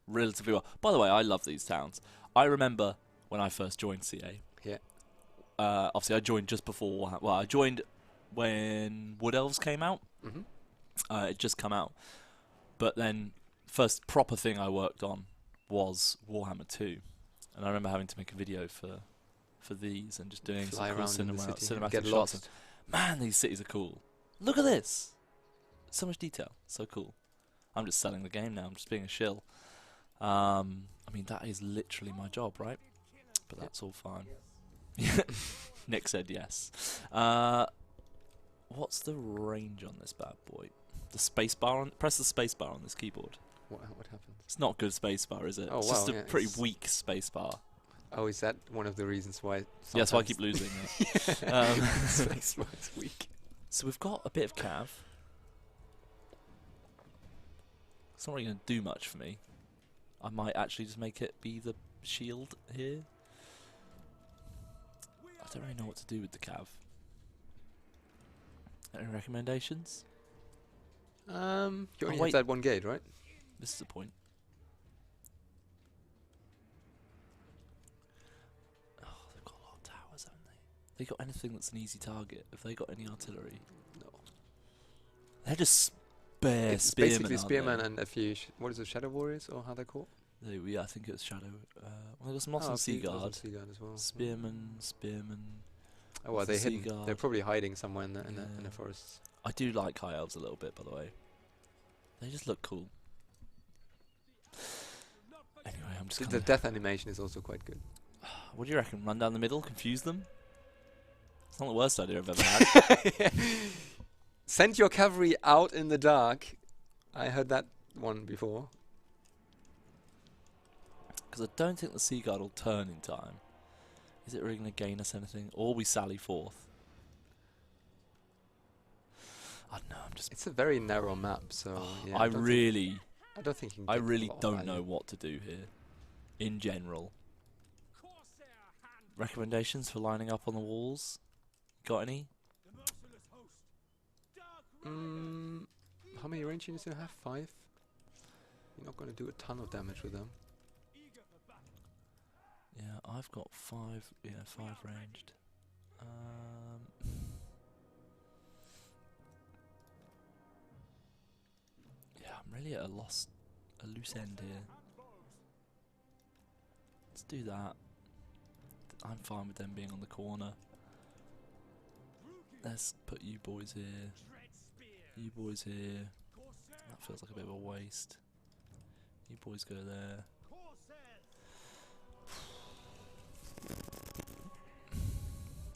relatively well. By the way, I love these towns. I remember when I first joined CA.
Yeah.
Obviously, I joined just before. Well, I joined when Wood Elves came out.
Mm-hmm.
It just come out. But then, first proper thing I worked on was Warhammer 2, and I remember having to make a video for these and just doing
Fly
some cool
around in the city,
cinematic
get
shots.
lost.
Man, these cities are cool. Look at this. So much detail. So cool. I'm just selling the game now. I'm just being a shill. I mean, that is literally my job, right? But that's all fine. Nick said yes. What's the range on this bad boy? The space bar on. Press the space bar on this keyboard.
What happens?
It's not a good space bar, is it?
Oh,
it's
wow,
just a
yeah,
pretty
it's-
weak space bar.
Oh, is that one of the reasons why?
Yeah, so I
sometimes-
keep losing it.
Space bar's weak.
So we've got a bit of cav. It's not really going to do much for me. I might actually just make it be the shield here. I don't really know what to do with the cav. Any recommendations?
You only have
wait.
that one gate, right?
This is the point. Oh, they've got a lot of towers, haven't they? They got anything that's an easy target? Have they got any artillery?
No.
They're just bare
It's
spearmen,
basically
aren't
spearman
they?
and a few. What is it? Shadow warriors or how they're called?
Yeah, I think it was Shadow. Well, there was Moss
Oh,
and
a few-
Seaguard.
also Seaguard as well.
Spearman.
Oh well,
There's
they're
a
hidden.
Seaguard.
They're probably hiding somewhere in the
Yeah.
forests.
I do like High Elves a little bit, by the way. They just look cool. Anyway, I'm just
The
kinda
death animation is also quite good.
What do you reckon? Run down the middle, confuse them? It's not the worst idea I've ever had.
Send your cavalry out in the dark. I heard that one before.
Because I don't think the Seaguard will turn in time. Is it really going to gain us anything? Or we sally forth? I don't know, I'm just...
It's a very narrow map, so yeah.
I
don't think-
really
I don't think you can
I
get a
really
lot of
don't
value.
know what to do here. In general. Recommendations for lining up on the walls? Got any?
How many range units do you have? 5? You're not going to do a ton of damage with them.
Yeah, I've got 5. Yeah, 5 ranged. Yeah, I'm really at a loose end here. Let's do that. I'm fine with them being on the corner. Let's put you boys here. You boys here. That feels like a bit of a waste. You boys go there.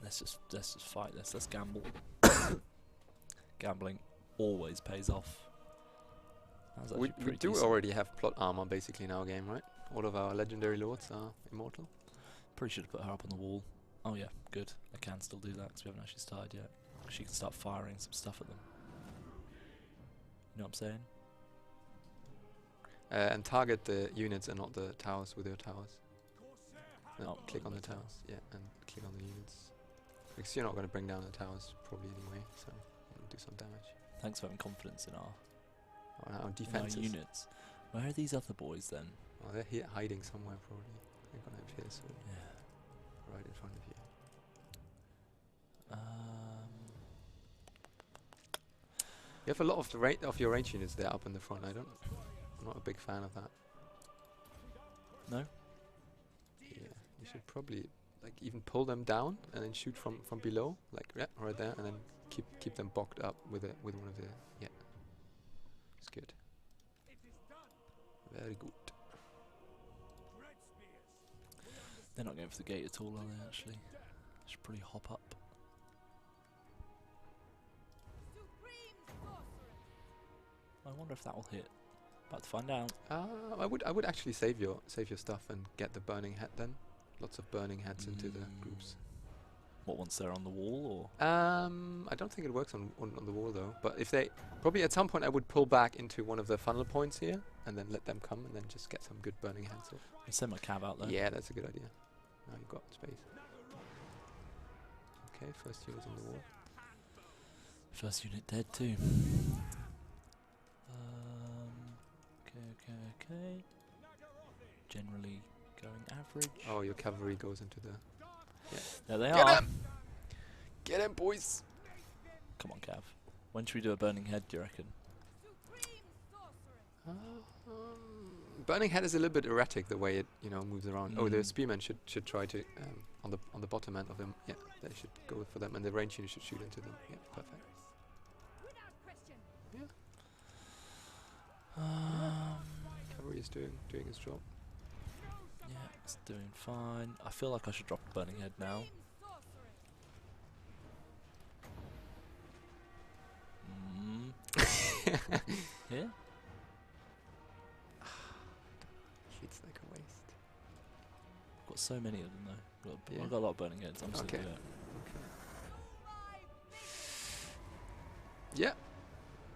Let's just fight this. Let's gamble. Gambling always pays off. That was
We
actually pretty
do
decent.
already have plot armor basically in our game, right? All of our legendary lords are immortal.
Probably should have put her up on the wall. Oh yeah, good. I can still do that because we haven't actually started yet. She can start firing some stuff at them. You know what I'm saying?
And target the units and not the towers with your towers. No,
Oh,
click on the
the towers.
towers. Yeah, and click on the units. Because you're not going to bring down the towers probably anyway, so it'll do some damage.
Thanks for having confidence in our
Defenses.
units. Where are these other boys then?
Oh, they're here hiding somewhere probably. They're going to appear soon,
Yeah.
right in front of you. You have a lot of the of your range units there up in the front. I'm not a big fan of that.
No?
Yeah, you should probably like even pull them down and then shoot from below, like right there, and then keep them bogged up with one of the It's good. Very good.
They're not going for the gate at all, are they actually? Should probably hop up. I wonder if that will hit. About to find out.
I would actually save your stuff and get the burning hat then. lots of burning heads into the groups.
What, once they're on the wall, or?
I don't think it works on the wall though. But if they probably at some point I would pull back into one of the funnel points here and then let them come and then just get some good burning heads off.
I send my cav out there.
Yeah, that's a good idea. Now you've got space. Okay, first unit on the wall.
First unit dead too. Okay. Generally going average.
Oh, your cavalry goes into the... Yeah.
There they
Get
are.
him! Get him, boys!
Come on, Cav. When should we do a burning head, do you reckon?
Burning head is a little bit erratic the way it moves around. Oh, the spearmen should try to on the bottom end of them. Yeah, they should go for them, and the range unit should shoot into them. Yeah, perfect. Cavalry is doing its job.
Yeah, it's doing fine. I feel like I should drop a burning head now. Here?
It's like a waste.
I've got so many of them though. I've got a lot of burning heads. I'm just gonna do it.
Yeah,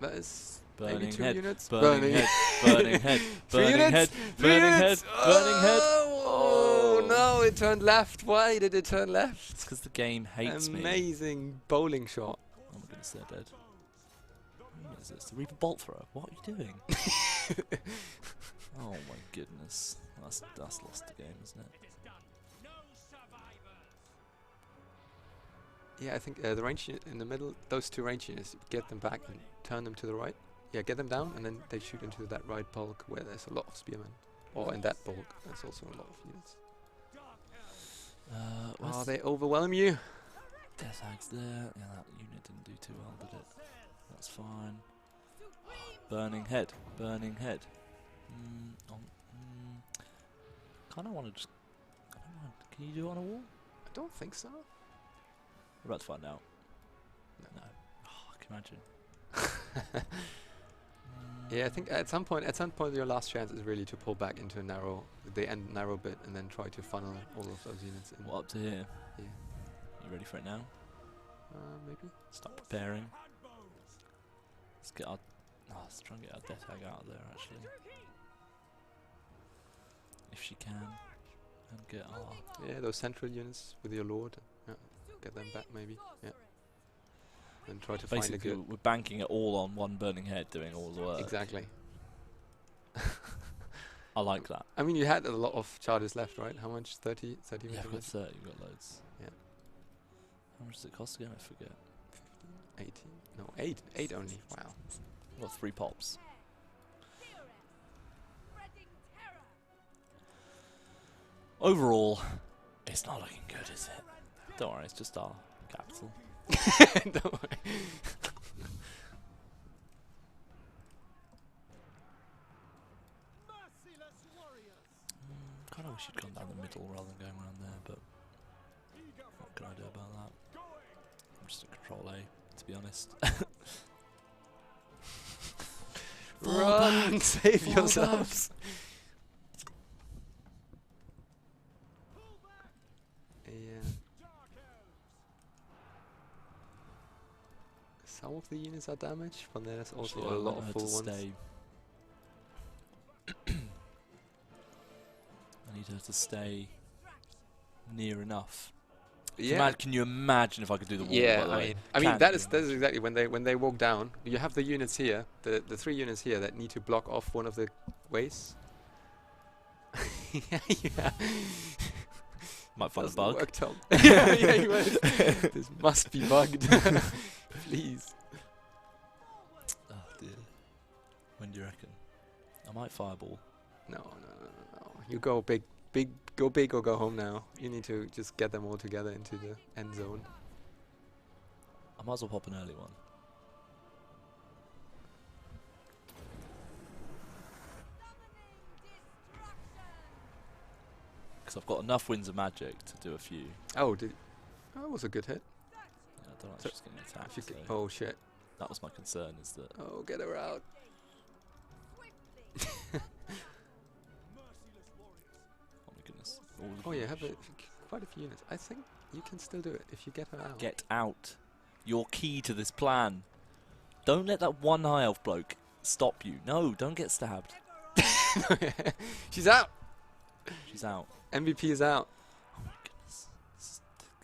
that is
Burning
maybe 2
head,
units.
burning head, burning head, burning head, burning head, burning head.
Oh no, it turned left. Why did it turn left?
It's because the game hates me.
Amazing bowling shot.
Oh my goodness, they're dead. What is this? The Reaper Bolt Thrower? What are you doing? Oh my goodness. That's lost the game, isn't it?
Yeah, I think the range unit in the middle, those 2 range units, get them back and turn them to the right. Yeah, get them down and then they shoot into that right bulk where there's a lot of spearmen. Or in that bulk, there's also a lot of units. Oh, they overwhelm you.
Death Hag's there. Yeah, that unit didn't do too well, did it? That's fine. Burning head. Burning head. Kind of want to just... I don't mind. Can you do it on a wall?
I don't think so.
We're about to find out. No. Oh, I can imagine.
Yeah, I think at some point your last chance is really to pull back into a the end narrow bit and then try to funnel all of those units in.
What, up to here?
Yeah.
You ready for it now?
Maybe.
Start preparing. Let's get our... Oh, let's try and get our Death Hag out of there, actually. If she can. And get our...
Yeah, those central units with your lord. Yeah. Get them back, maybe. Yeah. And try to find a
Basically,
good...
we're banking it all on one burning head doing all the work.
Exactly.
I like that.
I mean, you had a lot of charges left, right? How much? 30
Yeah,
minutes?
we've got 30, we've got loads.
Yeah.
How much does it cost again? I forget.
15, 18. No, 8. 8 only. Wow.
We've got 3 pops. Overall, it's not looking good, is it? Don't worry, it's just our capital.
Don't worry.
Kind of wish you'd gone down the middle rather than going around there, but what can I do about that? I'm just a control A, to be honest.
Run! Save
Fall
yourselves! Yeah. Some of the units are damaged, but there's also
Actually,
a
I
lot
want
of
her
full
to
ones.
stay. I need her to stay near enough.
Yeah.
Can you imagine if I could do the wall?
Yeah,
by the way?
I mean
Can't
that
you
is exactly when they walk down. You have the units here, the 3 units here that need to block off one of the ways. Yeah.
Might find a
Doesn't
bug.
work, Tom. Yeah, you might. This must be bugged. Please.
Oh dear. When do you reckon? I might fireball.
No. You go big, go big or go home now. You need to just get them all together into the end zone.
I might as well pop an early one. Because I've got enough winds of magic to do a few.
Oh, that was a good hit.
Yeah, I don't know if
So
she's getting attacked.
If you
So
oh shit.
that was my concern, is that...
Oh, get her out.
Oh my goodness. all of
Oh
you
yeah, have
should
quite a few units. I think you can still do it if you get her out.
get out. You're key to this plan. Don't let that one high elf bloke stop you. No, don't get stabbed.
She's out.
She's out.
MVP is out.
Oh my goodness.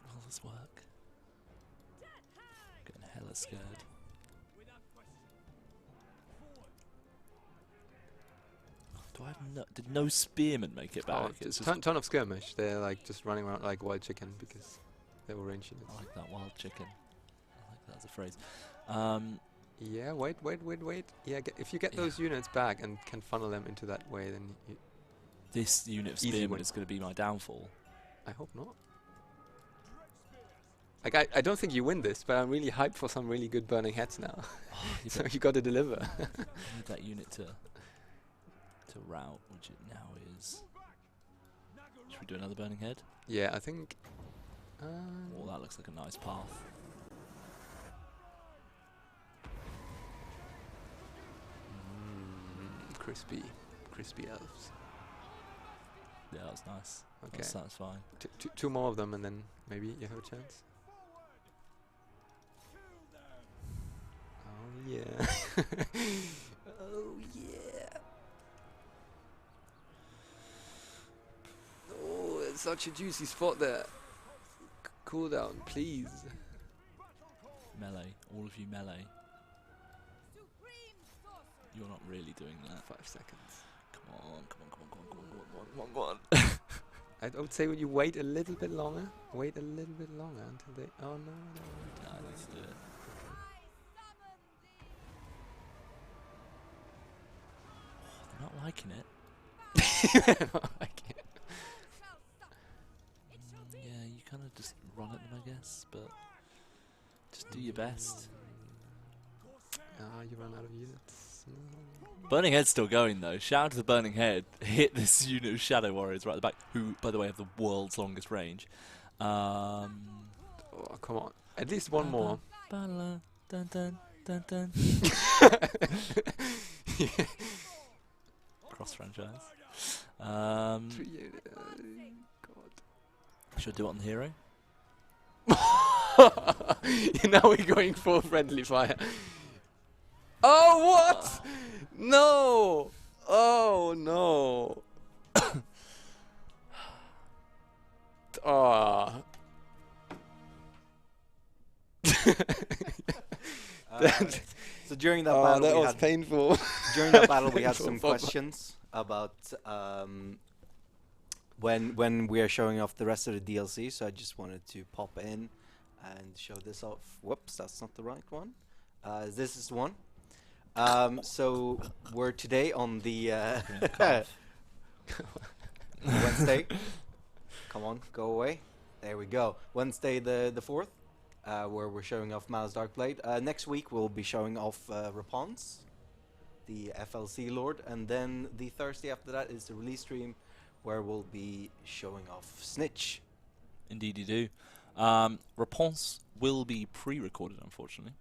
All this work. Getting hella scared. Do I have no? Did no spearmen make it back?
Oh, just ton of skirmish. They're like just running around like wild chicken because they were range units.
I like that wild chicken. I like that as a phrase.
Yeah, wait. Yeah, if you get those units back and can funnel them into that way, then
This unit of
Easy
spearmen
win.
is going to be my downfall.
I hope not. Like I don't think you win this, but I'm really hyped for some really good burning heads now.
You
So
bet-
you got to deliver.
I need that unit to route, which it now is. Should we do another burning head?
Yeah, I think.
Oh, that looks like a nice path.
Crispy elves.
Yeah, that was nice.
Okay,
That's satisfying.
two more of them, and then maybe you have a chance. Oh yeah. Oh yeah. Oh, it's such a juicy spot there. Cool down, please.
Melee. All of you melee. You're not really doing that.
5 seconds.
Come on.
I would say when you wait a little bit longer. Wait a little bit longer until they. Oh no.
No, let's do it. Oh, they're not liking it. Yeah, you kind of just run at them, I guess, but just do your best.
You run out of units.
Burning Head's still going though. Shout out to the Burning Head. Hit this unit of Shadow Warriors right at the back, who, by the way, have the world's longest range.
Oh, come on. At least one more.
Dun, dun, dun, dun. Cross franchise.
God.
Should I do it on the hero?
Now we're going full friendly fire. Oh, what? No! Oh, no. Oh.
So during that
Oh,
battle,
that
we
was
had,
painful.
during that battle, we had some
Painful.
questions about when we are showing off the rest of the DLC. So I just wanted to pop in and show this off. Whoops, that's not the right one. This is the one. So we're today on the Wednesday. Come on, go away. There we go. Wednesday the 4th, where we're showing off Malus Darkblade. Next week we'll be showing off Rapon's, the FLC Lord, and then the Thursday after that is the release stream, where we'll be showing off Snitch.
Indeed you do. Réponse will be pre-recorded, unfortunately,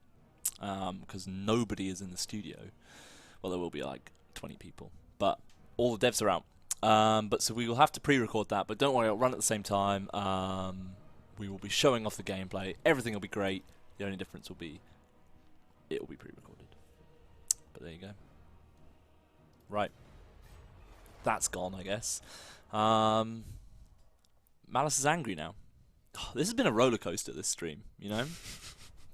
because nobody is in the studio. Well, there will be like 20 people, but all the devs are out. But so we will have to pre-record that, but don't worry, it'll run at the same time. We will be showing off the gameplay. Everything will be great. The only difference will be it will be pre-recorded. But there you go. Right. That's gone, I guess. Malus is angry now. Oh, this has been a roller coaster, this stream, you know?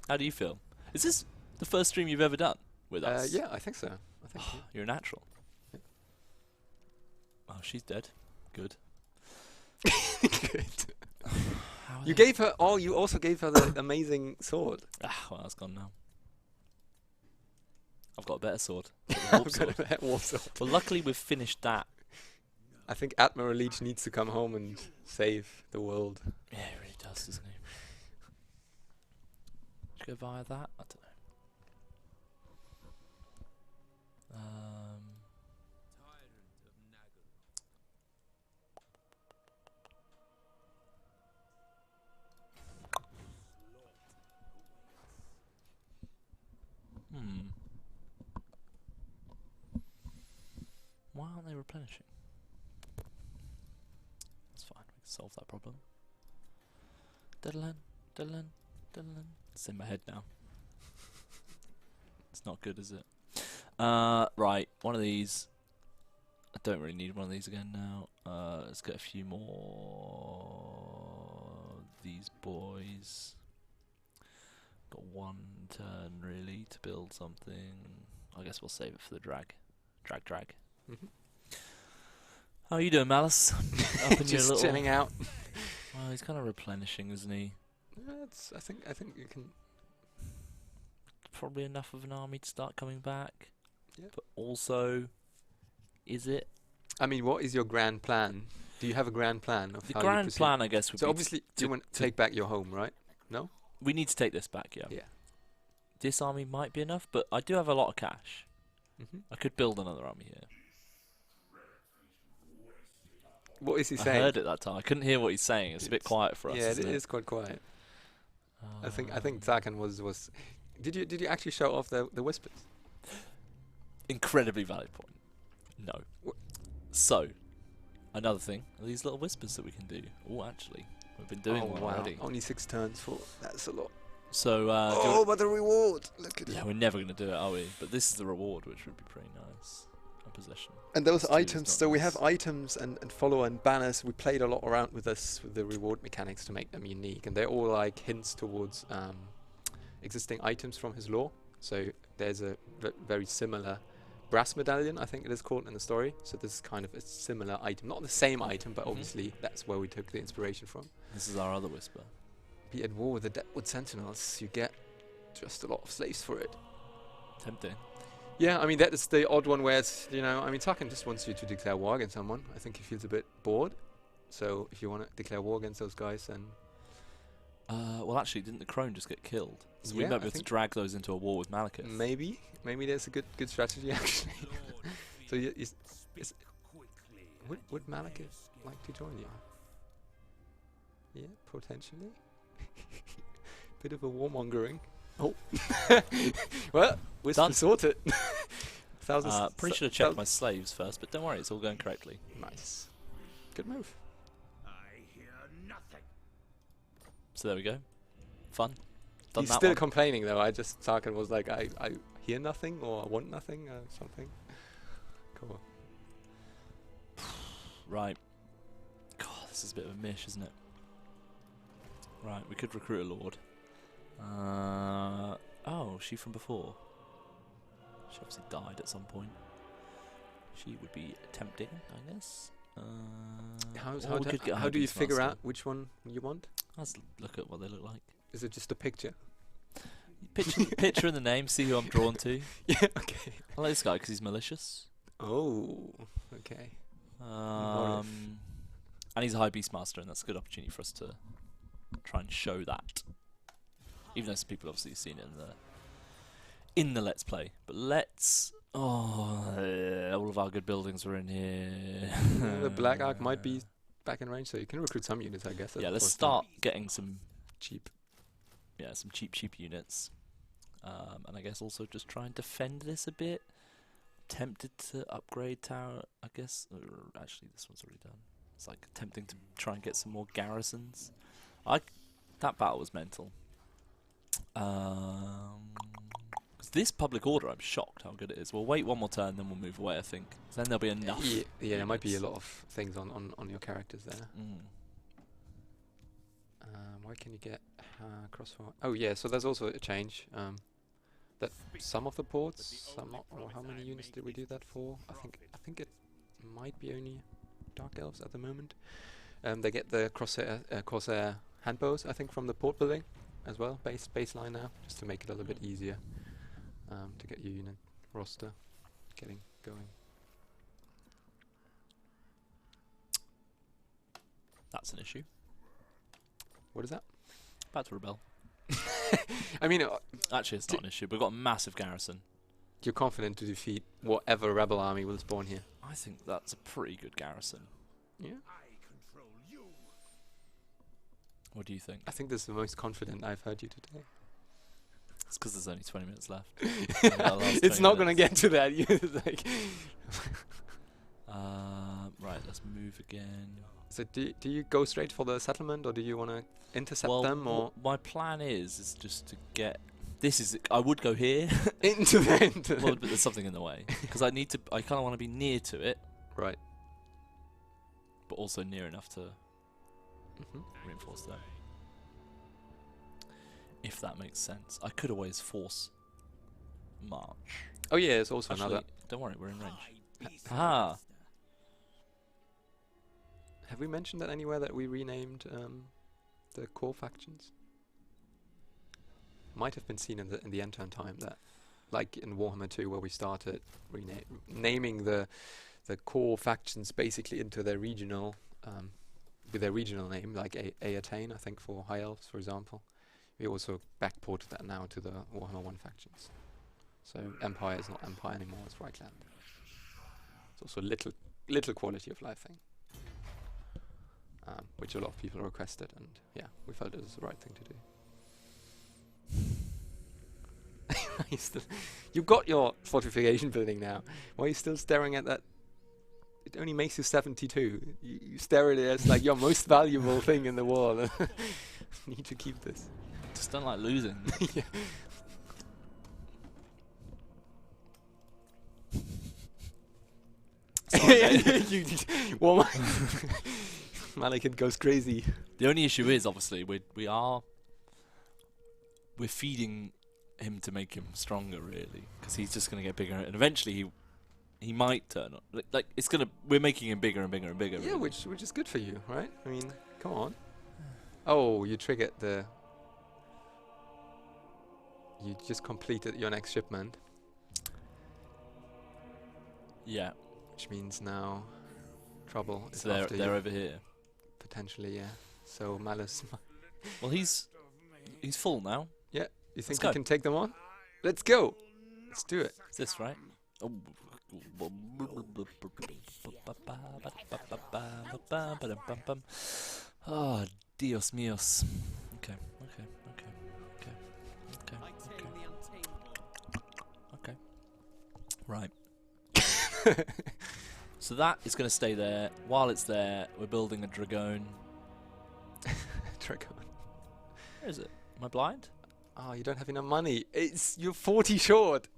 How do you feel? Is this the first stream you've ever done with us?
Yeah, I think so. I think so.
You're a natural. Oh, she's dead. Good.
Good.
How
You gave her. Oh, you also gave her the amazing sword.
Well, that's gone now. I've got a better sword.
I've got a war sword.
Well, luckily we've finished that.
I think Admiral Leech needs to come home and save the world.
Yeah, he really does, doesn't he? Should we go via that? I don't know. Why aren't they replenishing? That's fine. solve that problem. Diddlin, diddlin, diddlin. It's in my head now. It's not good, is it? Right, one of these. I don't really need one of these again now. Let's get a few more of these boys. Got one turn really to build something. I guess we'll save it for the drag. Drag.
Mm-hmm.
How are you doing, Malus? Up in your
Just
little
chilling out.
Well, he's kind of replenishing, isn't he?
I think you can.
Probably enough of an army to start coming back.
Yeah.
But also, is it?
I mean, what is your grand plan? Do you have a grand plan of
The
how you
grand
proceed?
plan, I guess, would
So
be
obviously, you want to take back your home, right? No.
we need to take this back, yeah.
Yeah.
This army might be enough, but I do have a lot of cash.
Mm-hmm.
I could build another army here.
What is he
I
saying?
heard it that time. I couldn't hear what he's saying. It's a bit quiet for us.
Yeah,
isn't
it is quite quiet. I think
Um,
Tarkan was. Did you actually show off the whispers?
Incredibly valid point. No.
Wh-
So, another thing are these little whispers that we can do. Oh, actually, we've been doing one already.
Only 6 turns for that's a lot.
So, do you
Oh, but the reward! Look at
yeah,
it.
we're never going to do it, are we? But this is the reward, which would be pretty nice. A possession.
And those
It's two is
items,
not
so we
nice.
have items and follower and banners. We played a lot around with the reward mechanics to make them unique, and they're all like hints towards existing items from his lore. So there's a very similar brass medallion, I think it is called in the story. So this is kind of a similar item, not the same item, but
Mhm.
obviously that's where we took the inspiration from.
This is our other whisper.
Be at war with the Deadwood Sentinels, you get just a lot of slaves for it.
Tempting.
Yeah, I mean, that is the odd one where it's, I mean, Tarkin just wants you to declare war against someone. I think he feels a bit bored. So if you want to declare war against those guys, then...
Well, actually, didn't the crone just get killed? So we
Yeah,
might
I
be able to
think
drag those into a war with Malekith.
maybe there's a good strategy, actually. So would Malekith like to join you? Yeah, potentially. Bit of a warmongering. Oh. Well, we're
Done.
sorted.
Pretty should have checked my slaves first, but don't worry, it's all going correctly.
Nice. Good move.
So there we go. Fun. Done
He's
that
still
one.
complaining though. Tarkin was like, I hear nothing or I want nothing or something. Cool.
Right. God, this is a bit of a mish, isn't it? Right, we could recruit a lord. Oh, she from before. She obviously died at some point. She would be tempting, I guess. Or we could get
How do you
Beastmaster.
figure out which one you want?
Let's look at what they look like.
Is it just a picture?
Picture in the name, see who I'm drawn to.
Yeah, okay.
I like this guy because he's malicious.
Oh, okay.
And he's a high beastmaster, and that's a good opportunity for us to try and show that. Even though some people obviously have seen it in the Let's Play. But let's... all of our good buildings are in here.
The Black Ark might be back in range, so you can recruit some units, I guess.
Yeah, let's
That's
start getting some
cheap.
yeah, some cheap units. And I guess also just try and defend this a bit. Tempted to upgrade tower, I guess. Or actually, this one's already done. It's like tempting to try and get some more garrisons. That battle was mental. 'Cause this public order, I'm shocked how good it is. We'll wait one more turn, then we'll move away, I think. Then there'll be enough.
Yeah, there might be a
units.
lot of things on your characters there.
Mm.
Why can you get crossfire? Oh yeah, so there's also a change. That some of the ports, some not. Or how many units did we do that for? I think it might be only Dark Elves at the moment. They get the Corsair handbows, I think, from the port building as well. Baseline now, just to make it a little bit easier to get your unit roster getting going.
That's an issue.
What is that?
About to rebel.
I mean,
Actually, it's not an issue. We've got a massive garrison.
you're confident to defeat whatever rebel army will spawn here.
I think that's a pretty good garrison.
Yeah.
What do you think?
I think this is the most confident I've heard you today.
It's because there's only 20 minutes left. Only our last
It's
20
not going to
minutes.
get to that. Like
Right, let's move again.
So do you go straight for the settlement, or do you want to intercept
Well,
them, or
my plan is just to get. This is. I would go here.
into the
Well, but there's something in the way because I need to. I kind of want to be near to it,
right?
but also near enough to
Hmm.
reinforce them. If that makes sense, I could always force march.
Oh yeah, there's also
Actually,
another.
don't worry, we're in range. Ah,
Have we mentioned that anywhere that we renamed the core factions? Might have been seen in the end turn time that, like in Warhammer 2, where we started naming the core factions basically into their regional with their regional name, like Aatane, I think, for High Elves, for example. We also backported that now to the Warhammer 1 factions. So Empire is not Empire anymore; it's Reichland. It's also a little quality of life thing. Which a lot of people requested, and yeah, we felt it was the right thing to do. You got your fortification building now. Why are you still staring at that? It only makes you 72. You stare at it as like your most valuable thing in the wall. Need to keep this.
just don't like losing.
Yeah.
Sorry, mate.
Well, Malekith goes crazy.
The only issue is obviously we're feeding him to make him stronger, really, because he's just going to get bigger, and eventually he might turn up. Like it's gonna. We're making him bigger and bigger and bigger.
Yeah,
really.
which is good for you, right? I mean, come on. Oh, you triggered the. You just completed your next shipment,
Yeah.
which means now trouble is
So they're
after
they're
you.
over here.
Potentially, yeah. So Malus,
Well, he's full now.
you think
go.
you can take them on? Let's go. Let's do it.
Is this right? Oh, Dios míos. Okay. Right. So that is going to stay there. While it's there, we're building a Dragon.
Dragon.
Where is it? Am I blind?
Oh, you don't have enough money. You're 40 short.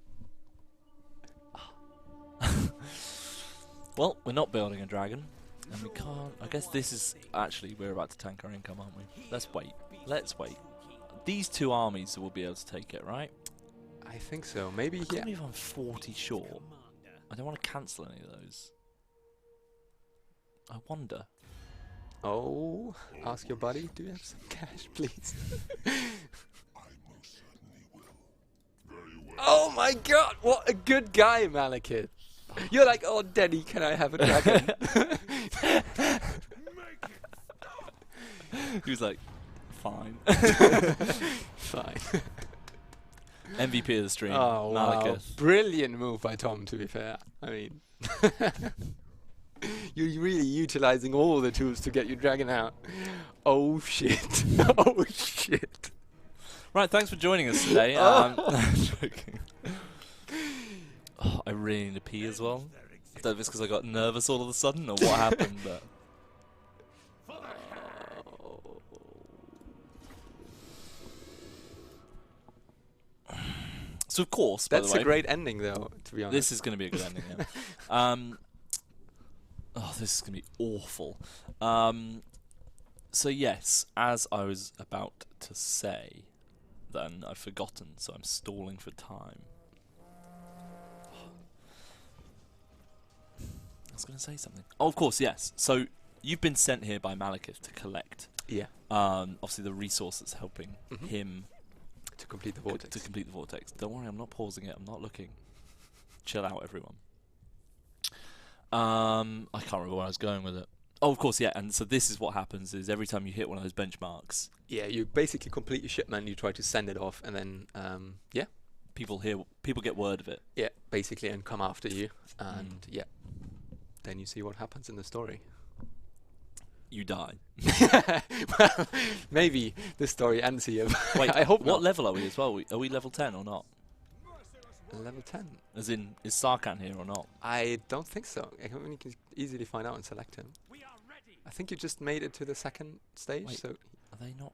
Well, we're not building a dragon, and we can't. I guess this is actually we're about to tank our income, aren't we? Let's wait. These two armies will be able to take it, right?
I think so. Maybe
I
yeah.
can't believe I'm 40 short. I don't want to cancel any of those. I wonder.
Oh, ask your buddy. Do you have some cash, please? Oh my God! What a good guy, Malekith. You're like, oh, Daddy, can I have a dragon?
He was like, fine.
Fine.
MVP of the stream.
Oh, wow.
Malekith.
Brilliant move by Tom, to be fair. I mean, you're really utilizing all the tools to get your dragon out. Oh, shit. Oh, shit.
Right, thanks for joining us today. Joking. Oh, I really need to pee as well. I don't know if it's because I got nervous all of a sudden or what happened, but... So of course, by
That's
the way,
a great ending, though, to be honest.
this is going to be a good ending. Yeah. Oh, this is going to be awful. So yes, as I was about to say, then I've forgotten, so I'm stalling for time. I was going to say something. Oh, of course, yes. So you've been sent here by Malekith to collect,
Yeah.
obviously the resource that's helping
Mhm.
him
To complete the vortex.
to complete the vortex. Don't worry, I'm not pausing it. I'm not looking. Chill out, everyone. I can't remember where I was going with it. Oh, of course, yeah. And so this is what happens: is every time you hit one of those benchmarks,
Yeah, you basically complete your shipment, you try to send it off, and then, yeah.
people get word of it.
Yeah, basically, and come after you. And, yeah. Then you see what happens in the story.
You die.
Well, maybe the story ends here.
Wait,
I hope
what
not.
level are we as well? Are we level 10 or not?
Level 10?
As in, is Sarkhan here or not?
I don't think so. You can easily find out and select him. I think you just made it to the second stage,
Wait.
so
Are they not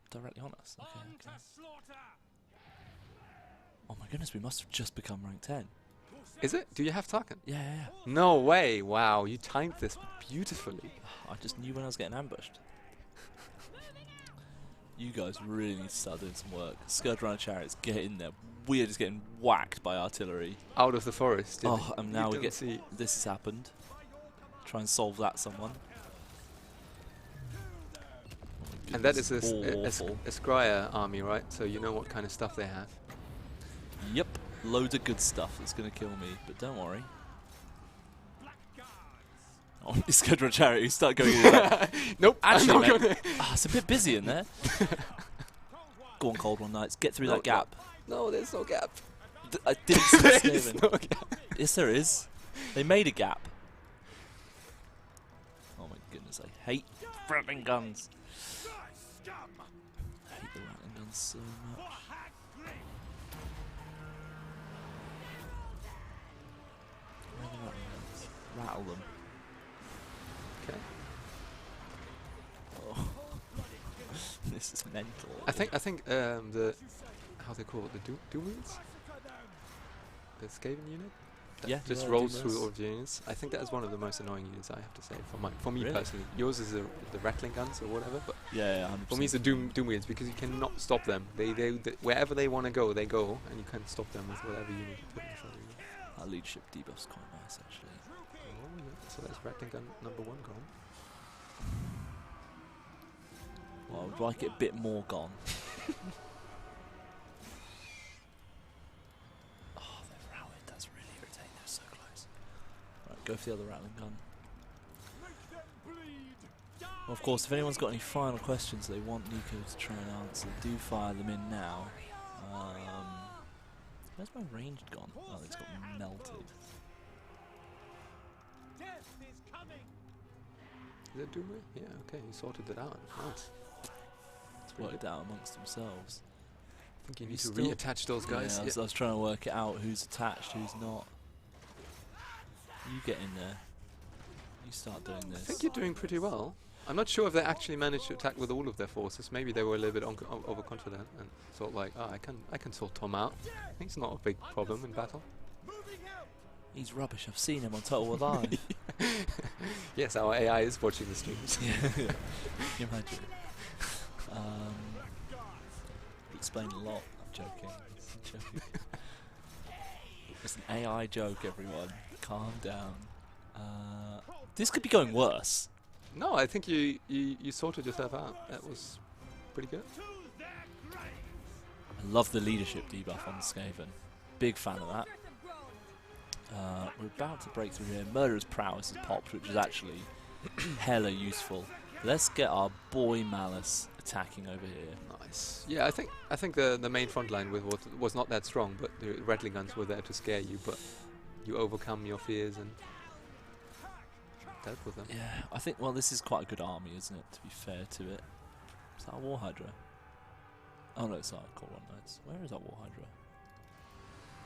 directly on us? Okay, okay. Oh my goodness, we must have just become rank 10.
is it? Do you have Tarkin?
Yeah, yeah, yeah.
No way! Wow, you timed this beautifully.
I just knew when I was getting ambushed. You guys really need to start doing some work. Skirt Runner Chariots, get in there. We're just getting whacked by artillery.
Out of the forest.
Oh, and now we
didn't
get...
see.
This has happened. Try and solve that, someone.
And that is a
awful.
Scryer army, right? So you know what kind of stuff they have.
Yep, loads of good stuff that's going to kill me, but don't worry. Oh, it's good for a charity. You start going in there.
Nope.
Actually,
I'm not
mate, it's a bit busy in there. Go on, Cold One Knights. Get through that gap.
No, there's no gap.
I didn't see
There
it
is
saving.
no gap.
Yes, there is. They made a gap. Oh my goodness, I hate rattling guns. I hate the rattling guns so much. Where are the rattling guns? Rattle them.
Okay.
Oh. This is mental.
I think the how they call it, the Doomies? The Skaven unit? That
Yeah,
just
yeah,
rolls
Doomers.
through all of units. I think that is one of the most annoying units, I have to say, for me
Really?
personally. Yours is the rattling guns or whatever, but
Yeah, 100%.
for me it's the Doomies because you cannot stop them. They wherever they want to go, they go, and you can't stop them with whatever you need to put in front of you.
Our leadership debuff's quite nice, actually.
Oh, yeah. So that's rattling gun number 1 gone.
Well, I would like it a bit more gone. Oh, they've rallied. That's really irritating. They're so close. Right, go for the other rattling gun. Well, of course, if anyone's got any final questions they want Nico to try and answer, do fire them in now. Where's my ranged gone? Oh, it's got melted.
Is it Doomer? Yeah, okay, you sorted it out. Nice.
It's worked out amongst themselves.
I think you
You
need to
still-
reattach those guys.
Yeah, I was trying to work it out who's attached, who's not. You get in there. You start doing
I
this.
think you're doing pretty well. I'm not sure if they actually managed to attack with all of their forces. Maybe they were a little bit overconfident and thought like, oh, I can sort Tom out. I think it's not a big problem in battle.
He's rubbish. I've seen him on Total Alive.
Yes, our AI is watching the streams.
Yeah. Can you imagine? Explain a lot. I'm joking. I'm joking. It's an AI joke, everyone. Calm down. This could be going worse.
No, I think you sorted yourself out. That was pretty good.
I love the leadership debuff on the Skaven. Big fan of that. We're about to break through here. Murderer's Prowess has popped, which is actually hella useful. Let's get our boy Malus attacking over here.
Nice. Yeah, I think the main front line was not that strong, but the rattling guns were there to scare you. But you overcome your fears and dealt with them.
Yeah, I think, well, this is quite a good army, isn't it, to be fair to it. Is that a War Hydra? Oh no, it's our Cold One Knights. Where is our War Hydra?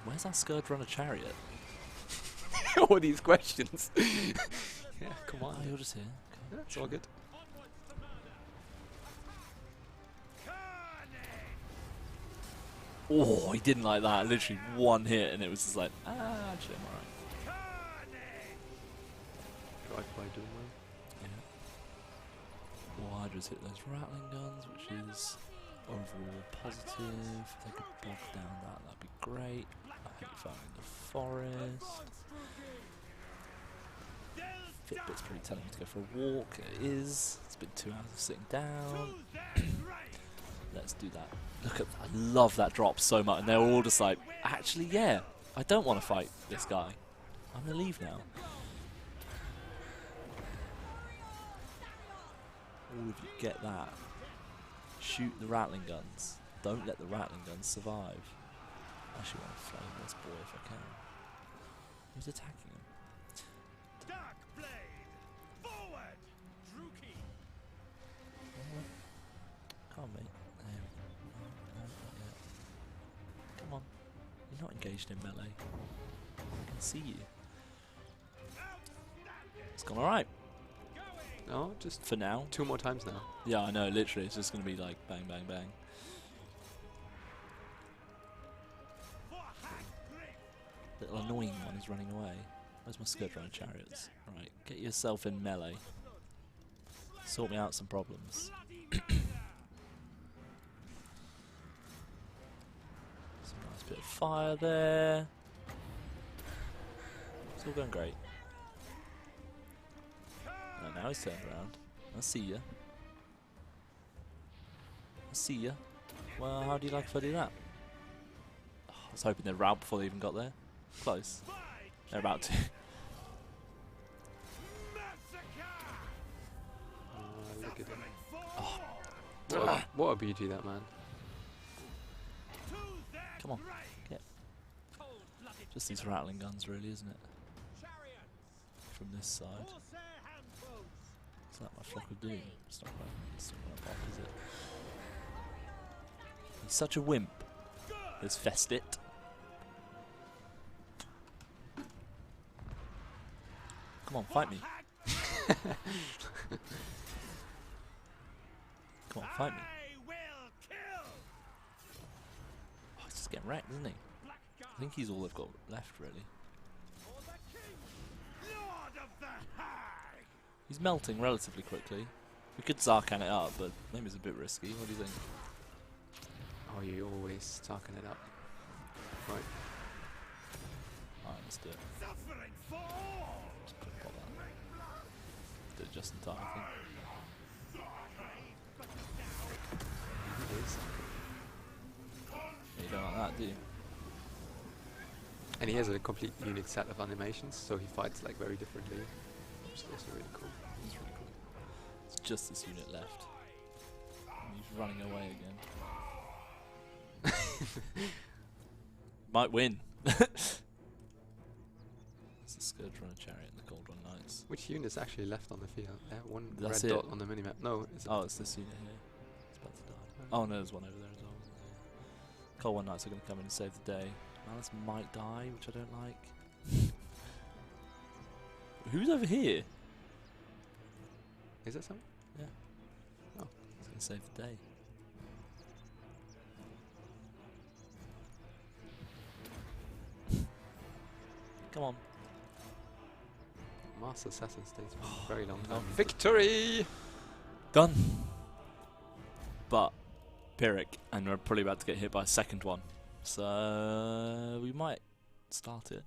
Where's our Scourge Runner Chariot?
All these questions. Yeah, come on.
Oh, you're just here.
Yeah, it's all good.
Oh, he didn't like that. Literally one hit, and it was just like, actually, I'm alright.
Drive-by Doomer.
Yeah. War Hydra's hit those rattling guns, which is overall positive. If they could bog down that'd be great. I hate fighting in the forest. Fitbit's pretty telling me to go for a walk. It is. It's been 2 hours of sitting down. Let's do that. Look at, I love that drop so much, and they're all just like, actually, yeah, I don't want to fight this guy. I'm gonna leave now. All of you get that. Shoot the rattling guns. Don't let the rattling guns survive. I actually want to flame this boy if I can. Who's attacking him?
Darkblade, forward, Druki.
Come on, mate. There we go. No, not yet. Come on. You're not engaged in melee. I can see you. It's gone alright.
No, just
for now.
2 more times now.
Yeah, I know. Literally, it's just going to be like bang, bang, bang. Little annoying one is running away. Where's my Scourge Runner chariots? Right, get yourself in melee. Sort me out some problems. Some nice bit of fire there. It's all going great. Oh, now he's turned around. I see ya. I see ya. Well, how do you like if I do that? Oh, I was hoping they'd rout before they even got there. Close. They're about to.
Look at him. Oh. What a beauty, that man.
Come on. Get. Just these rattling guns, really, isn't it? From this side. Is that my Flock of Doom? It's not quite pop, is it? He's such a wimp. There's Festit. Come on, fight me. Come on, fight me. Oh, he's just getting wrecked, isn't he? I think he's all they've got left, really. He's melting relatively quickly. We could Zarkan it up, but maybe it's a bit risky. What do you think?
Oh, you always talking it up. Right.
Alright, let's do it. Just quick pop that. Did it just in time, I think.
It is.
Yeah, you don't like that, do you?
And he has a complete unique set of animations, so he fights like very differently, which is also really cool.
It's really cool. It's just this unit left. And he's running away again. Might win. It's the Scourge Runner Chariot and the Gold Run Knights.
Which unit's actually left on the field? One
That's
red
it.
dot on the minimap. No, it's
Oh, it's this unit here. It's about to die. Oh no, there's one over there as well. Cold One Knights are going to come in and save the day. Malus might die, which I don't like. Who's over here?
Is that something?
Yeah.
Oh.
He's going to save the day. Come on.
Master Assassin stays for a very long time. Victory!
Done. But Pyrrhic, and we're probably about to get hit by a second one. So we might start it.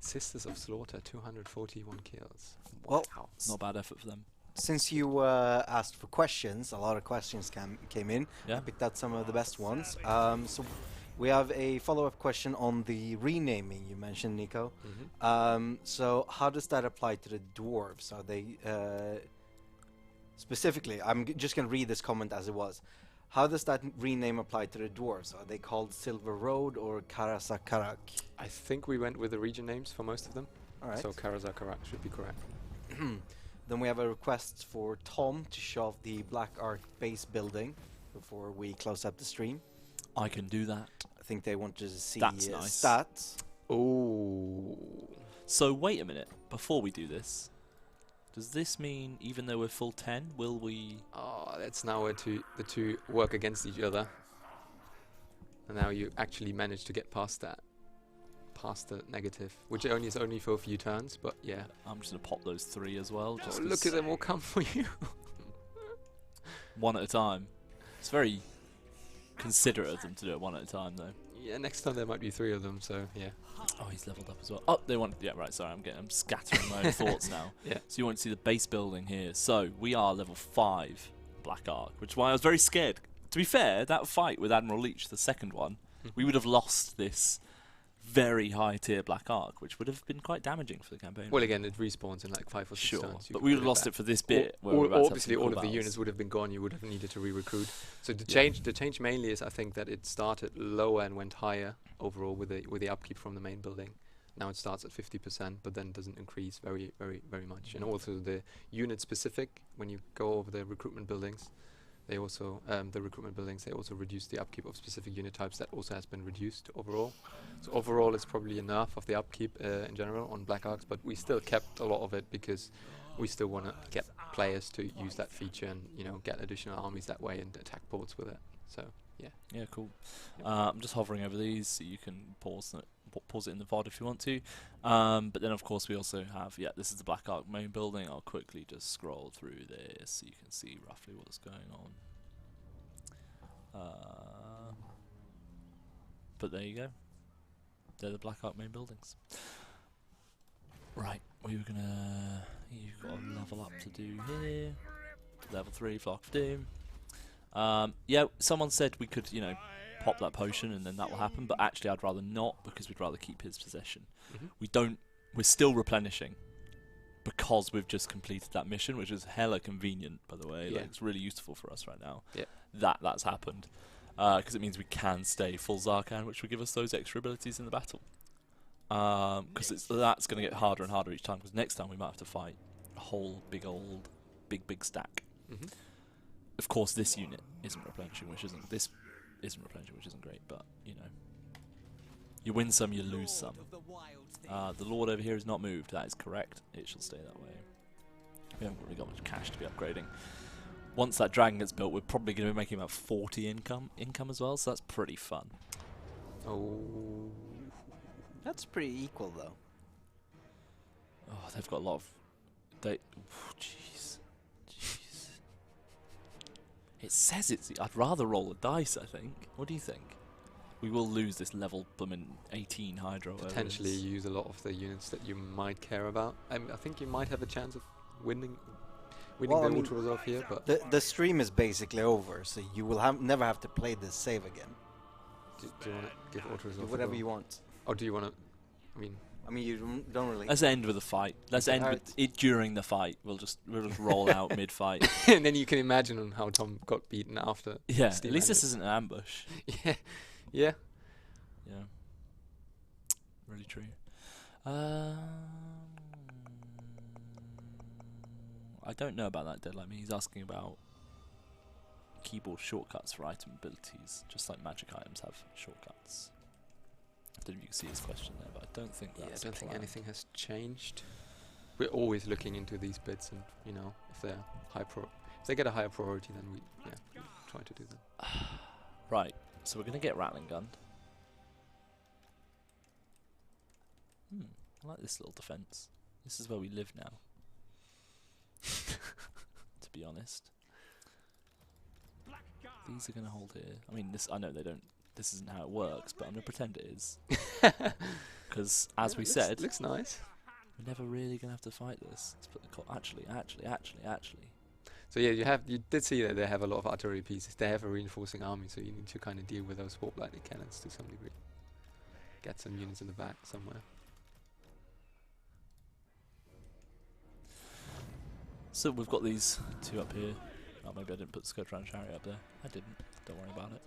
Sisters of Slaughter, 241 kills.
Well,
Wow.
Not a bad effort for them.
Since you asked for questions, a lot of questions came in.
Yeah.
I picked out some of the best ones. So we have a follow-up question on the renaming you mentioned, Nico. So how does that apply to the dwarves? Are they specifically? I'm just going to read this comment as it was. How does that rename apply to the dwarves? Are they called Silver Road or Karasakarak?
I think we went with the region names for most of them.
All right.
So Karazakarak should be correct.
Then we have a request for Tom to show off the Black Ark base building before we close up the stream.
I can do that.
I think they want to see
That's nice.
stats.
Oh.
So wait a minute. Before we do this, does this mean even though we're full 10, will we...
Oh, that's now where the two work against each other. And now you actually manage to get past that. Past the negative. Which is only for a few turns, but yeah.
I'm just going to pop those 3 as well. Just
Oh, look at them all come for you.
one at a time. It's very considerate of them to do it one at a time, though.
Yeah, next time there might be 3 of them, so yeah.
Oh, he's leveled up as well. Oh, they want... Yeah, right, sorry, I'm scattering my own thoughts now.
Yeah.
So you want to see the base building here. So, we are level 5 Black Ark, which is why I was very scared. To be fair, that fight with Admiral Leech, the second one, we would have lost this very high tier Black Ark, which would have been quite damaging for the campaign.
Well, again, it respawns in like 5 or 6
sure,
turns.
but we would have lost it for this bit. where we're about to have
Obviously,
some
all
cool
of the
battles.
units would have been gone. You would have needed to re-recruit. So the
Yeah.
change mainly is, I think, that it started lower and went higher overall with the upkeep from the main building. Now it starts at 50%, but then doesn't increase very much. And also the unit specific, when you go over the recruitment buildings, They also, the recruitment buildings, they also reduced the upkeep of specific unit types. That also has been reduced overall. So overall, it's probably enough of the upkeep in general on Black Arcs, but we still kept a lot of it because we still want to get players to use that feature and, you know, get additional armies that way and attack ports with it. So, yeah.
Yeah, cool.
Yep.
I'm just hovering over these so you can pause it in the VOD if you want to. But then, of course, we also have, this is the Black Arc main building. I'll quickly just scroll through this so you can see roughly what's going on. But there you go. They're the Black Arc main buildings. Right, you've got a level up to do here. Level 3, Flock of Doom. Yeah, someone said we could, you know, pop that potion and then that will happen, but actually I'd rather not, because we'd rather keep his possession. We're still replenishing because we've just completed that mission, which is hella convenient, by the way.
Yeah.
Like, it's really useful for us right now.
Yeah.
That's happened. Because it means we can stay full Zarkan, which will give us those extra abilities in the battle. Because that's going to get harder and harder each time, because next time we might have to fight a whole big stack. Of course, this unit isn't replenishing, which isn't great, but you know, you win some, you lose some. The Lord over here is not moved. That is correct. It shall stay that way. We haven't really got much cash to be upgrading. Once that dragon gets built, we're probably going to be making about 40 income as well, so that's pretty fun.
Oh.
That's pretty equal, though.
Oh, they've got a lot of... Jeez. It says it's... I'd rather roll a dice, I think. What do you think? We will lose this level blooming 18 Hydro.
Potentially use a lot of the units that you might care about. I think you might have a chance of winning the Ultra Resolve here, but...
The stream is basically over, so you will never have to play this save again.
Do you want to give Ultra Resolve
Whatever you want.
Or do you want to...
I mean, you don't really...
Let's end with a fight. Let's end with it during the fight. We'll just roll out mid-fight.
And then you can imagine on how Tom got beaten after.
Yeah,
Steam
at least this
ended.
isn't an ambush.
Yeah. Yeah.
Yeah. Really true. I don't know about that deadline. He's asking about keyboard shortcuts for item abilities, just like magic items have shortcuts. I don't know if you can see his question there, but I don't think that's
I don't think
planned.
anything has changed. We're always looking into these bits, and you know, if they're if they get a higher priority, then we try to do them.
Right, so we're gonna get Rattling Gun. I like this little defense. This is where we live now. To be honest, these are gonna hold here. I mean, I know they don't. This isn't how it works, but I'm gonna pretend it is. Because as we said,
looks nice.
we're never really gonna have to fight this. Let's put the actually.
So yeah, you did see that they have a lot of artillery pieces. They have a reinforcing army, so you need to kind of deal with those warp lightning cannons to some degree. Get some units in the back somewhere.
So we've got these two up here. Oh, maybe I didn't put the Scout Round Chariot up there. I didn't. Don't worry about it.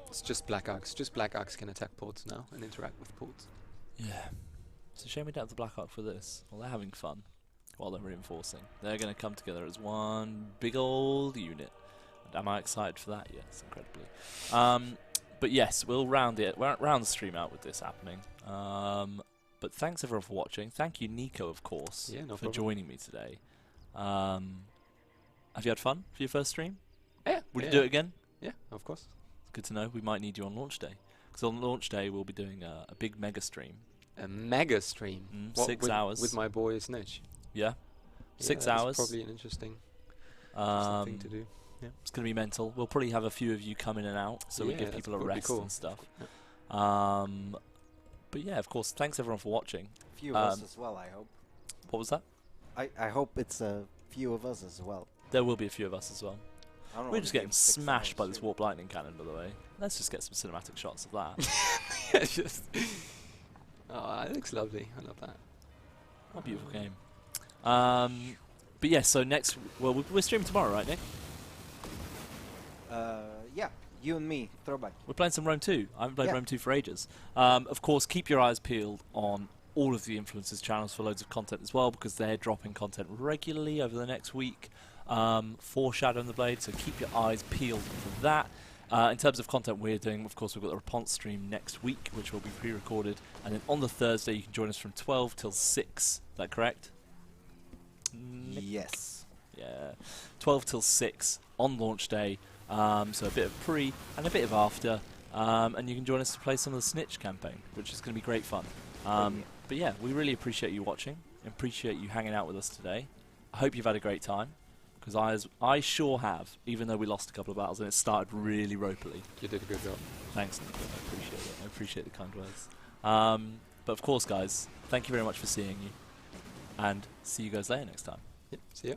It's just Black Arcs. Just Black Arcs can attack ports now and interact with ports.
Yeah. It's a shame we don't have the Black Arc for this. Well, they're having fun while they're reinforcing. They're going to come together as one big old unit. And am I excited for that? Yes, incredibly. But yes, we'll round the stream out with this happening. But thanks everyone for watching. Thank you, Nico, of course,
Yeah, no
for
problem.
joining me today. Have you had fun for your first stream?
Yeah.
Would you do it again?
Yeah, of course.
Good to know. We might need you on launch day. Because on launch day, we'll be doing a big mega stream.
A mega stream.
6 hours.
With my boy Snitch.
Yeah. 6
that's
hours.
Probably an interesting thing to do. Yeah.
It's going to be mental. We'll probably have a few of you come in and out, so we
Yeah,
give
that
people a
would be
rest
cool.
and stuff.
Yeah.
But yeah, of course, thanks everyone for watching.
A few of us as well, I hope.
What was that?
I hope it's a few of us as well.
There will be a few of us as well.
I don't
We're
wanna
just
be
getting
a 6
smashed by
hours
this
stream.
warp lightning cannon, by the way. Let's just get some cinematic shots of that.
It's just. Oh, it looks lovely. I love that.
What a beautiful game. But yeah, so next, well, we're streaming tomorrow, right, Nick?
Yeah, you and me, throwback.
We're playing some Rome 2. I haven't played
Yeah.
Rome 2 for ages. Of course, keep your eyes peeled on all of the influencers' channels for loads of content as well, because they're dropping content regularly over the next week. for Shadow and the Blade, so keep your eyes peeled for that. In terms of content we're doing, of course, we've got the response stream next week, which will be pre-recorded, and then on the Thursday you can join us from 12 till 6. Is that correct?
Yes.
Yeah, 12 till 6 on launch day, so a bit of pre and a bit of after, and you can join us to play some of the Snitch campaign, which is going to be great fun. But yeah, we really appreciate you watching, appreciate you hanging out with us today. I hope you've had a great time, because I sure have, even though we lost a couple of battles and it started really ropily.
You did a good job.
Thanks, Nico. I appreciate it. I appreciate the kind words. But of course, guys, thank you very much for seeing you, and see you guys later next time.
Yep. See ya.